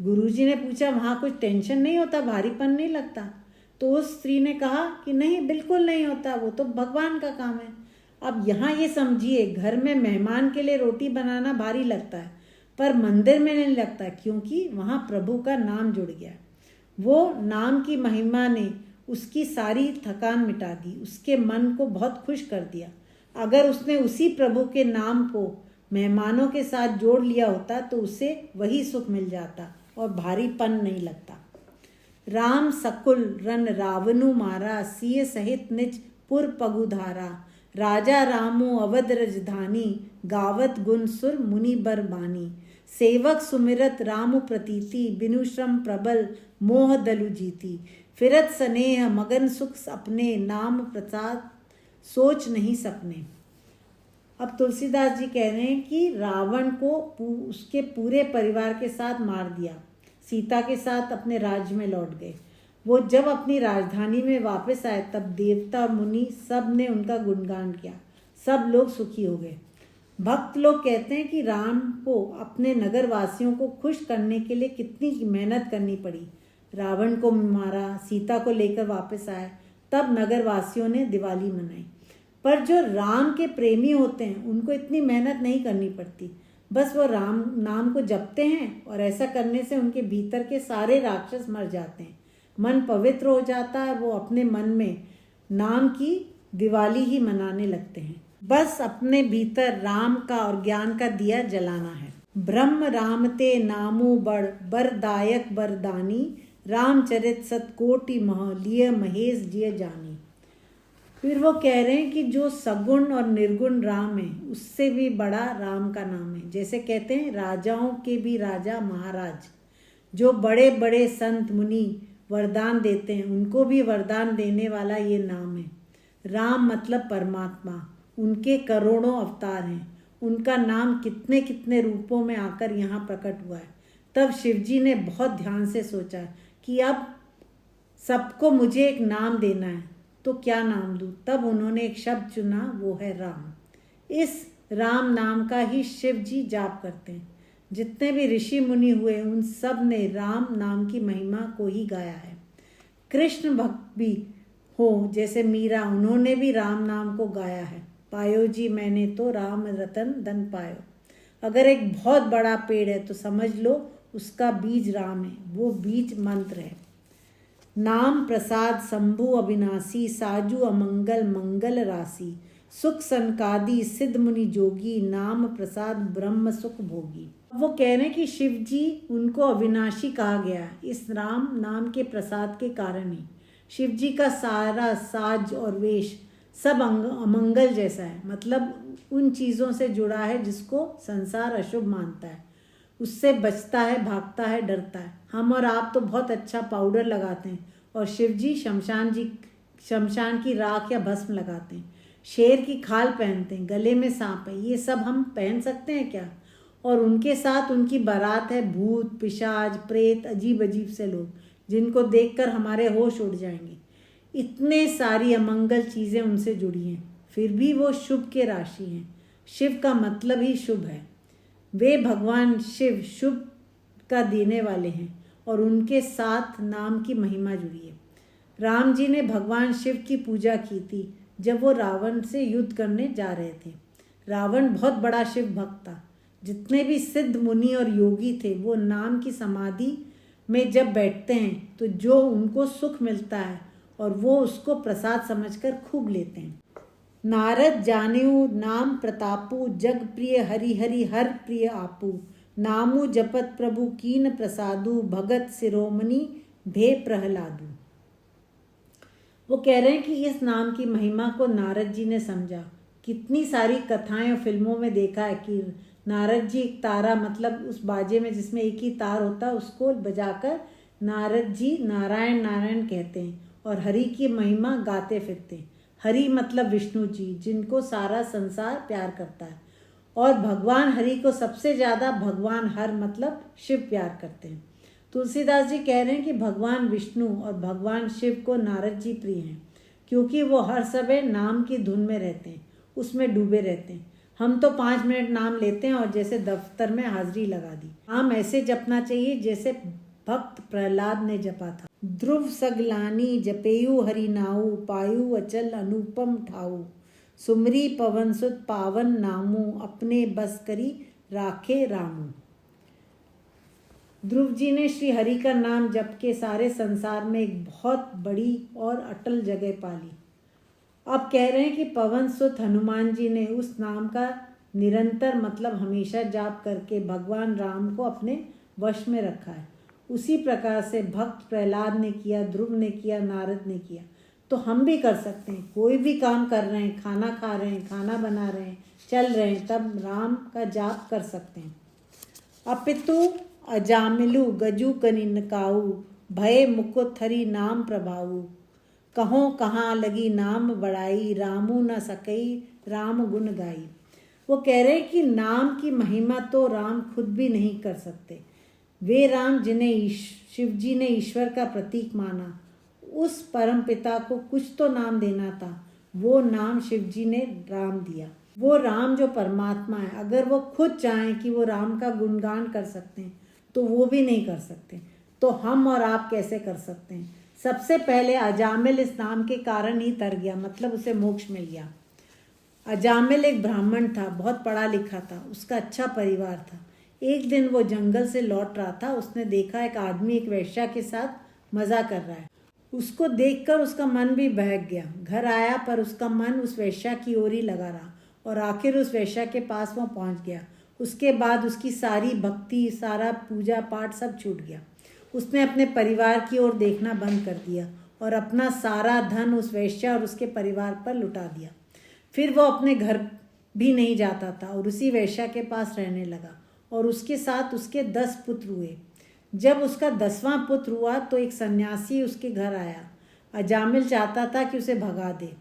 गुरुजी ने पूछा, वहाँ कुछ टेंशन नहीं होता, भारीपन नहीं लगता? तो उस स्त्री ने कहा कि नहीं, बिल्कुल नहीं होता, वो तो भगवान का काम है। अब यहाँ ये समझिए, घर में मेहमान के लिए रोटी बनाना भारी लगता है, पर मंदिर में नहीं लगता, क्योंकि वहाँ प्रभु का नाम जुड़ गया। वो नाम की महिमा ने उसकी सारी थकान मिटा दी, उसके मन को बहुत खुश कर दिया। अगर उसने उसी प्रभु के नाम को मेहमानों के साथ जोड़ लिया होता तो उसे वही सुख मिल जाता और भारीपन नहीं लगता। राम सकुल रन रावनु मारा, सिय सहित निज पुर पगुधारा। राजा रामो अवध रजधानी, गावत गुण सुर मुनि बर बानी। सेवक सुमिरत राम प्रतीति, बिनु श्रम प्रबल मोह दलु जीती। फिरत स्नेह मगन सुख अपने, नाम प्रसाद सोच नहीं सपने। अब तुलसीदास जी कह रहे हैं कि रावण को उसके पूरे परिवार के साथ मार दिया, सीता के साथ अपने राज्य में लौट गए। वो जब अपनी राजधानी में वापस आए तब देवता और मुनि सब ने उनका गुणगान किया, सब लोग सुखी हो गए। भक्त लोग कहते हैं कि राम को अपने नगर वासियों को खुश करने के लिए कितनी मेहनत करनी पड़ी। रावण को मारा, सीता को लेकर वापस आए, तब नगर वासियों ने दिवाली मनाई। पर जो राम के प्रेमी होते हैं उनको इतनी मेहनत नहीं करनी पड़ती, बस वो राम नाम को जपते हैं और ऐसा करने से उनके भीतर के सारे राक्षस मर जाते हैं, मन पवित्र हो जाता है। वो अपने मन में नाम की दिवाली ही मनाने लगते हैं। बस अपने भीतर राम का और ज्ञान का दिया जलाना है। ब्रह्म राम ते नामु बड़, बरदायक बरदानी। रामचरित सतकोटि मह, लिय महेश जिय जानी। फिर वो कह रहे हैं कि जो सगुण और निर्गुण राम है उससे भी बड़ा राम का नाम है। जैसे कहते हैं, राजाओं के भी राजा महाराज। जो बड़े बड़े संत मुनि वरदान देते हैं उनको भी वरदान देने वाला ये नाम है। राम मतलब परमात्मा, उनके करोड़ों अवतार हैं। उनका नाम कितने कितने रूपों में आकर यहाँ प्रकट हुआ है। तब शिवजी ने बहुत ध्यान से सोचा कि अब सबको मुझे एक नाम देना है, तो क्या नाम दूँ? तब उन्होंने एक शब्द चुना, वो है राम। इस राम नाम का ही शिव जी जाप करते हैं। जितने भी ऋषि मुनि हुए उन सब ने राम नाम की महिमा को ही गाया है। कृष्ण भक्त भी हो जैसे मीरा, उन्होंने भी राम नाम को गाया है। पायो जी मैंने तो राम रतन धन पायो। अगर एक बहुत बड़ा पेड़ है तो समझ लो उसका बीज राम है, वो बीज मंत्र है। नाम प्रसाद शंभु अविनाशी, साजु अमंगल मंगल राशि। सुख सनकादि सिद्ध मुनि जोगी, नाम प्रसाद ब्रह्म सुख भोगी। वो कह रहे हैं कि शिव जी उनको अविनाशी कहा गया है इस राम नाम के प्रसाद के कारण ही। शिव जी का सारा साज और वेश सब अमंगल जैसा है, मतलब उन चीज़ों से जुड़ा है जिसको संसार अशुभ मानता है, उससे बचता है, भागता है, डरता है। हम और आप तो बहुत अच्छा पाउडर लगाते हैं और शिव जी शमशान की राख या भस्म लगाते हैं, शेर की खाल पहनते हैं, गले में सांप है। ये सब हम पहन सकते हैं क्या? और उनके साथ उनकी बारात है भूत पिशाच प्रेत, अजीब अजीब से लोग जिनको देखकर हमारे होश उड़ जाएंगे। इतने सारी अमंगल चीज़ें उनसे जुड़ी हैं, फिर भी वो शुभ के राशि हैं। शिव का मतलब ही शुभ है। वे भगवान शिव शुभ का देने वाले हैं और उनके साथ नाम की महिमा जुड़ी है। राम जी ने भगवान शिव की पूजा की थी जब वो रावण से युद्ध करने जा रहे थे। रावण बहुत बड़ा शिव भक्त था। जितने भी सिद्ध मुनि और योगी थे वो नाम की समाधि में जब बैठते हैं तो जो उनको सुख मिलता है और वो उसको प्रसाद समझकर खूब लेते हैं। नारद जानेऊ नाम प्रतापु, जग प्रिय हरि हरि हर प्रिय आपू। नामु जपत प्रभु कीन प्रसादु, भगत शिरोमणि भे प्रहलादु। वो कह रहे हैं कि इस नाम की महिमा को नारद जी ने समझा। कितनी सारी कथाएं और फिल्मों में देखा है कि नारद जी एक तारा, मतलब उस बाजे में जिसमें एक ही तार होता है, उसको बजाकर नारद जी नारायण नारायण कहते हैं और हरि की महिमा गाते फिरते हैं। हरि मतलब विष्णु जी, जिनको सारा संसार प्यार करता है, और भगवान हरि को सबसे ज़्यादा भगवान हर मतलब शिव प्यार करते हैं। तुलसीदास जी कह रहे हैं कि भगवान विष्णु और भगवान शिव को नारद जी प्रिय हैं क्योंकि वो हर समय नाम की धुन में रहते हैं, उसमें डूबे रहते हैं। हम तो 5 मिनट नाम लेते हैं और जैसे दफ्तर में हाजिरी लगा दी। नाम ऐसे जपना चाहिए जैसे भक्त प्रहलाद ने जपा था। ध्रुव सगलानी जपेयु हरि नाऊ, पायु अचल अनुपम ठाऊ। सुमरी पवन सुत पावन नामू, अपने बस करी राखे रामू। ध्रुव जी ने श्री हरि का नाम जप के सारे संसार में एक बहुत बड़ी और अटल जगह पाली। अब कह रहे हैं कि पवन सुत हनुमान जी ने उस नाम का निरंतर मतलब हमेशा जाप करके भगवान राम को अपने वश में रखा है। उसी प्रकार से भक्त प्रहलाद ने किया, ध्रुव ने किया, नारद ने किया, तो हम भी कर सकते हैं। कोई भी काम कर रहे हैं, खाना खा रहे हैं, खाना बना रहे हैं, चल रहे हैं, तब राम का जाप कर सकते हैं। अपितु अजामिलु गजु कनिनकाऊ, भय मुकुट हरि नाम प्रभाऊ। कहो कहाँ लगी नाम बड़ाई, रामू न सकई राम गुण गाई। वो कह रहे हैं कि नाम की महिमा तो राम खुद भी नहीं कर सकते। वे राम जिन्हें शिव जी ने ईश्वर का प्रतीक माना, उस परम पिता को कुछ तो नाम देना था, वो नाम शिव जी ने राम दिया। वो राम जो परमात्मा है, अगर वो खुद चाहें कि वो राम का गुणगान कर सकते हैं तो वो भी नहीं कर सकते, तो हम और आप कैसे कर सकते हैं? सबसे पहले अजामिल इस नाम के कारण ही तर गया, मतलब उसे मोक्ष मिल गया। अजामिल एक ब्राह्मण था, बहुत पढ़ा लिखा था, उसका अच्छा परिवार था। एक दिन वो जंगल से लौट रहा था, उसने देखा एक आदमी एक वेश्या के साथ मज़ा कर रहा है। उसको देखकर उसका मन भी बहक गया। घर आया पर उसका मन उस वेश्या की ओर ही लगा रहा और आखिर उस वेश्या के पास वो पहुंच गया। उसके बाद उसकी सारी भक्ति, सारा पूजा पाठ सब छूट गया। उसने अपने परिवार की ओर देखना बंद कर दिया और अपना सारा धन उस वेश्या और उसके परिवार पर लुटा दिया। फिर वो अपने घर भी नहीं जाता था और उसी वेश्या के पास रहने लगा और उसके साथ उसके 10 पुत्र हुए। जब उसका 10वां पुत्र हुआ तो एक सन्यासी उसके घर आया। अजामिल चाहता था कि उसे भगा दे।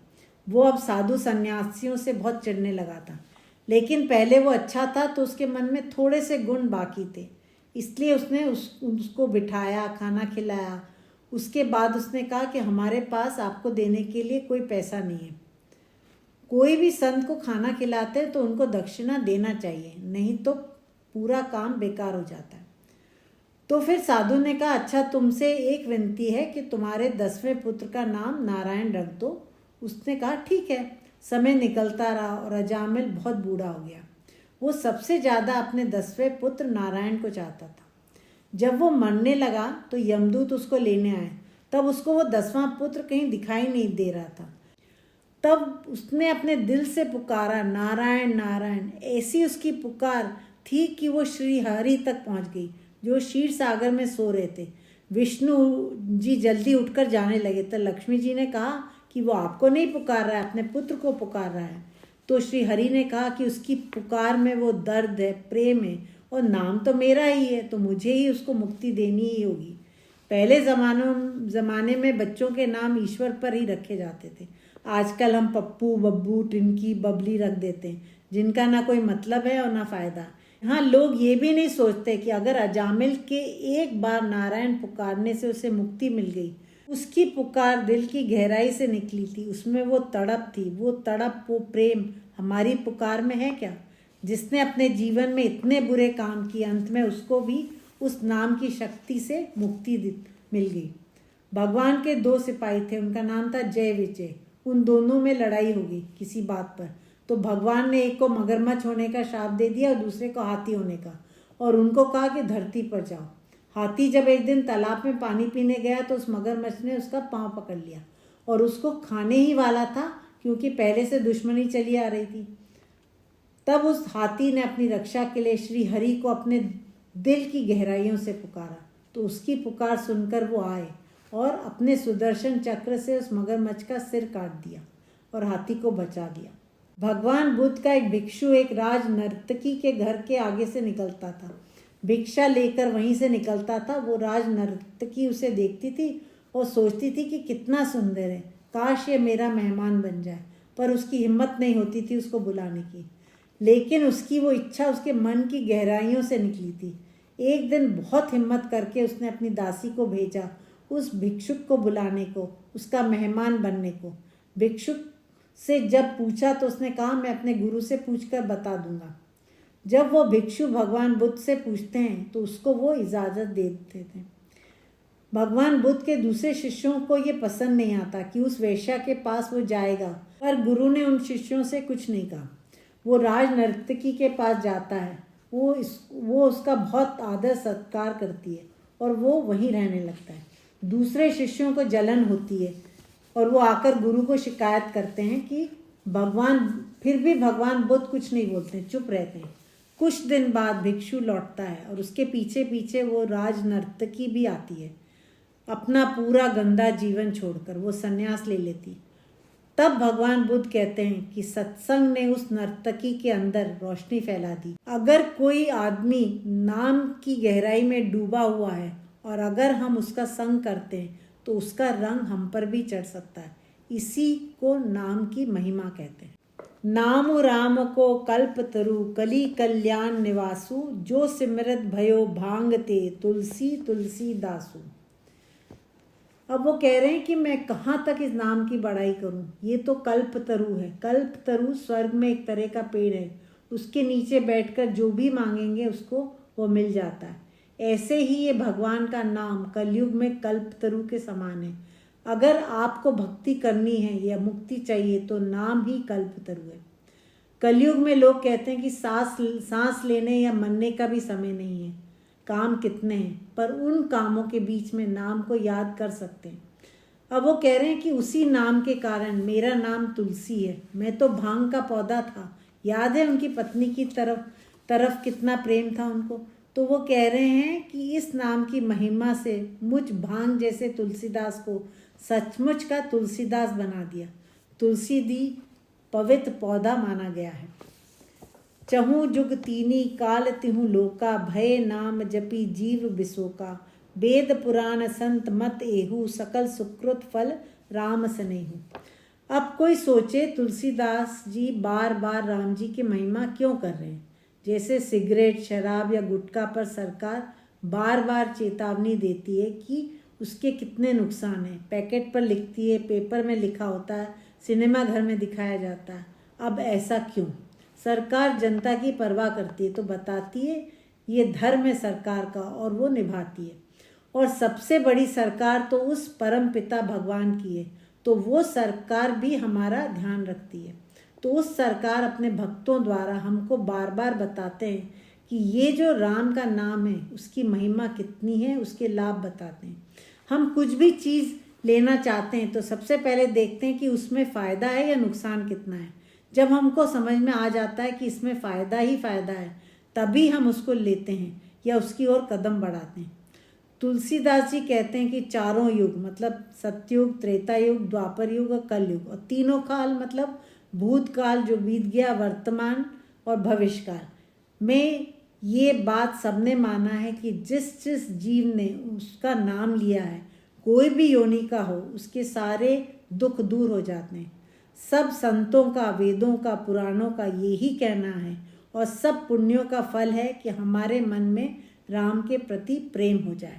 वो अब साधु सन्यासियों से बहुत चिढ़ने लगा था, लेकिन पहले वो अच्छा था तो उसके मन में थोड़े से गुण बाकी थे, इसलिए उसने उसको बिठाया, खाना खिलाया। उसके बाद उसने कहा कि हमारे पास आपको देने के लिए कोई पैसा नहीं है। कोई भी संत को खाना खिलाते हैं तो उनको दक्षिणा देना चाहिए, नहीं तो पूरा काम बेकार हो जाता है। तो फिर साधु ने कहा, अच्छा तुमसे एक विनती है कि तुम्हारे 10वें पुत्र का नाम नारायण रख दो। उसने कहा ठीक है। समय निकलता रहा और अजामिल बहुत बूढ़ा हो गया। वो सबसे ज़्यादा अपने 10वें पुत्र नारायण को चाहता था। जब वो मरने लगा तो यमदूत उसको लेने आए। तब उसको वो 10वां पुत्र कहीं दिखाई नहीं दे रहा था। तब उसने अपने दिल से पुकारा, नारायण नारायण। ऐसी उसकी पुकार थी कि वो श्री हरि तक पहुंच गई, जो क्षीर सागर में सो रहे थे। विष्णु जी जल्दी उठकर जाने लगे तो लक्ष्मी जी ने कहा कि वो आपको नहीं पुकार रहा है, अपने पुत्र को पुकार रहा है। तो श्री हरि ने कहा कि उसकी पुकार में वो दर्द है, प्रेम है, और नाम तो मेरा ही है, तो मुझे ही उसको मुक्ति देनी ही होगी। पहले ज़माने में बच्चों के नाम ईश्वर पर ही रखे जाते थे। आजकल हम पप्पू, बब्बू, टिनकी, बबली रख देते हैं, जिनका ना कोई मतलब है और ना फ़ायदा। हाँ, लोग ये भी नहीं सोचते कि अगर अजामिल के एक बार नारायण पुकारने से उसे मुक्ति मिल गई। उसकी पुकार दिल की गहराई से निकली थी, उसमें वो तड़प थी। वो तड़प, वो प्रेम हमारी पुकार में है क्या? जिसने अपने जीवन में इतने बुरे काम किए, अंत में उसको भी उस नाम की शक्ति से मुक्ति मिल गई। भगवान के 2 सिपाही थे, उनका नाम था जय विजय। उन दोनों में लड़ाई हो गई किसी बात पर। तो भगवान ने एक को मगरमच्छ होने का शाप दे दिया और दूसरे को हाथी होने का, और उनको कहा कि धरती पर जाओ। हाथी जब एक दिन तालाब में पानी पीने गया तो उस मगरमच्छ ने उसका पाँव पकड़ लिया और उसको खाने ही वाला था, क्योंकि पहले से दुश्मनी चली आ रही थी। तब उस हाथी ने अपनी रक्षा के लिए श्री हरि को अपने दिल की गहराइयों से पुकारा। तो उसकी पुकार सुनकर वो आए और अपने सुदर्शन चक्र से उस मगरमच्छ का सिर काट दिया और हाथी को बचा दिया। भगवान बुद्ध का एक भिक्षु एक राज नर्तकी के घर के आगे से निकलता था। भिक्षा लेकर वहीं से निकलता था। वो राज नर्तकी उसे देखती थी और सोचती थी कि कितना सुंदर है, काश ये मेरा मेहमान बन जाए, पर उसकी हिम्मत नहीं होती थी उसको बुलाने की। लेकिन उसकी वो इच्छा उसके मन की गहराइयों से निकली थी। एक दिन बहुत हिम्मत करके उसने अपनी दासी को भेजा उस भिक्षुक को बुलाने को, उसका मेहमान बनने को। भिक्षुक से जब पूछा तो उसने कहा, मैं अपने गुरु से पूछकर बता दूंगा। जब वो भिक्षु भगवान बुद्ध से पूछते हैं तो उसको वो इजाज़त दे देते थे। भगवान बुद्ध के दूसरे शिष्यों को ये पसंद नहीं आता कि उस वेश्या के पास वो जाएगा, पर गुरु ने उन शिष्यों से कुछ नहीं कहा। वो राज नर्तकी के पास जाता है। वो उसका बहुत आदर सत्कार करती है और वो वहीं रहने लगता है। दूसरे शिष्यों को जलन होती है और वो आकर गुरु को शिकायत करते हैं कि फिर भी भगवान बुद्ध कुछ नहीं बोलते, चुप रहते हैं। कुछ दिन बाद भिक्षु लौटता है और उसके पीछे पीछे वो राज नर्तकी भी आती है। अपना पूरा गंदा जीवन छोड़कर वो संन्यास ले लेती। तब भगवान बुद्ध कहते हैं कि सत्संग ने उस नर्तकी के अंदर रोशनी फैला दी। अगर कोई आदमी नाम की गहराई में डूबा हुआ है और अगर हम उसका संग करते हैं तो उसका रंग हम पर भी चढ़ सकता है। इसी को नाम की महिमा कहते हैं। नाम राम को कल्प तरु कली कल्याण निवासु, जो सिमरत भयो भांगते तुलसी तुलसी दासु। अब वो कह रहे हैं कि मैं कहाँ तक इस नाम की बड़ाई करूँ। ये तो कल्प तरु है। कल्प तरु स्वर्ग में एक तरह का पेड़ है, उसके नीचे बैठकर जो भी मांगेंगे उसको वो मिल जाता है। ऐसे ही ये भगवान का नाम कलयुग में कल्प तरु के समान है। अगर आपको भक्ति करनी है या मुक्ति चाहिए तो नाम ही कल्प तरु है। कलयुग में लोग कहते हैं कि सांस लेने या मरने का भी समय नहीं है, काम कितने हैं, पर उन कामों के बीच में नाम को याद कर सकते हैं। अब वो कह रहे हैं कि उसी नाम के कारण मेरा नाम तुलसी है। मैं तो भांग का पौधा था, याद है उनकी पत्नी की तरफ कितना प्रेम था उनको। तो वो कह रहे हैं कि इस नाम की महिमा से मुझ भांग जैसे तुलसीदास को सचमुच का तुलसीदास बना दिया। तुलसी दी पवित्र पौधा माना गया है। चहु जुग तीनी काल तिहु लोका, भय नाम जपी जीव बिसोका। वेद पुराण संत मत एहू, सकल सुकृत फल राम सनेहू। अब कोई सोचे तुलसीदास जी बार बार राम जी की महिमा क्यों कर रहे हैं। जैसे सिगरेट, शराब या गुटखा पर सरकार बार बार चेतावनी देती है कि उसके कितने नुकसान हैं। पैकेट पर लिखती है, पेपर में लिखा होता है, सिनेमा घर में दिखाया जाता है। अब ऐसा क्यों? सरकार जनता की परवाह करती है तो बताती है ये धर्म है सरकार का और वो निभाती है। और सबसे बड़ी सरकार तो उस परम पिता भगवान की है, तो वो सरकार भी हमारा ध्यान रखती है। तो उस सरकार अपने भक्तों द्वारा हमको बार बार बताते हैं कि ये जो राम का नाम है उसकी महिमा कितनी है, उसके लाभ बताते हैं। हम कुछ भी चीज़ लेना चाहते हैं तो सबसे पहले देखते हैं कि उसमें फ़ायदा है या नुकसान कितना है। जब हमको समझ में आ जाता है कि इसमें फ़ायदा ही फ़ायदा है, तभी हम उसको लेते हैं या उसकी ओर कदम बढ़ाते हैं। तुलसीदास जी कहते हैं कि चारों युग मतलब सतयुग, त्रेता युग, द्वापर युग और कल युग, और तीनों काल मतलब भूतकाल जो बीत गया, वर्तमान और भविष्यकाल में ये बात सबने माना है कि जिस जिस जीव ने उसका नाम लिया है, कोई भी योनि का हो, उसके सारे दुख दूर हो जाते हैं। सब संतों का, वेदों का, पुराणों का यही कहना है, और सब पुण्यों का फल है कि हमारे मन में राम के प्रति प्रेम हो जाए।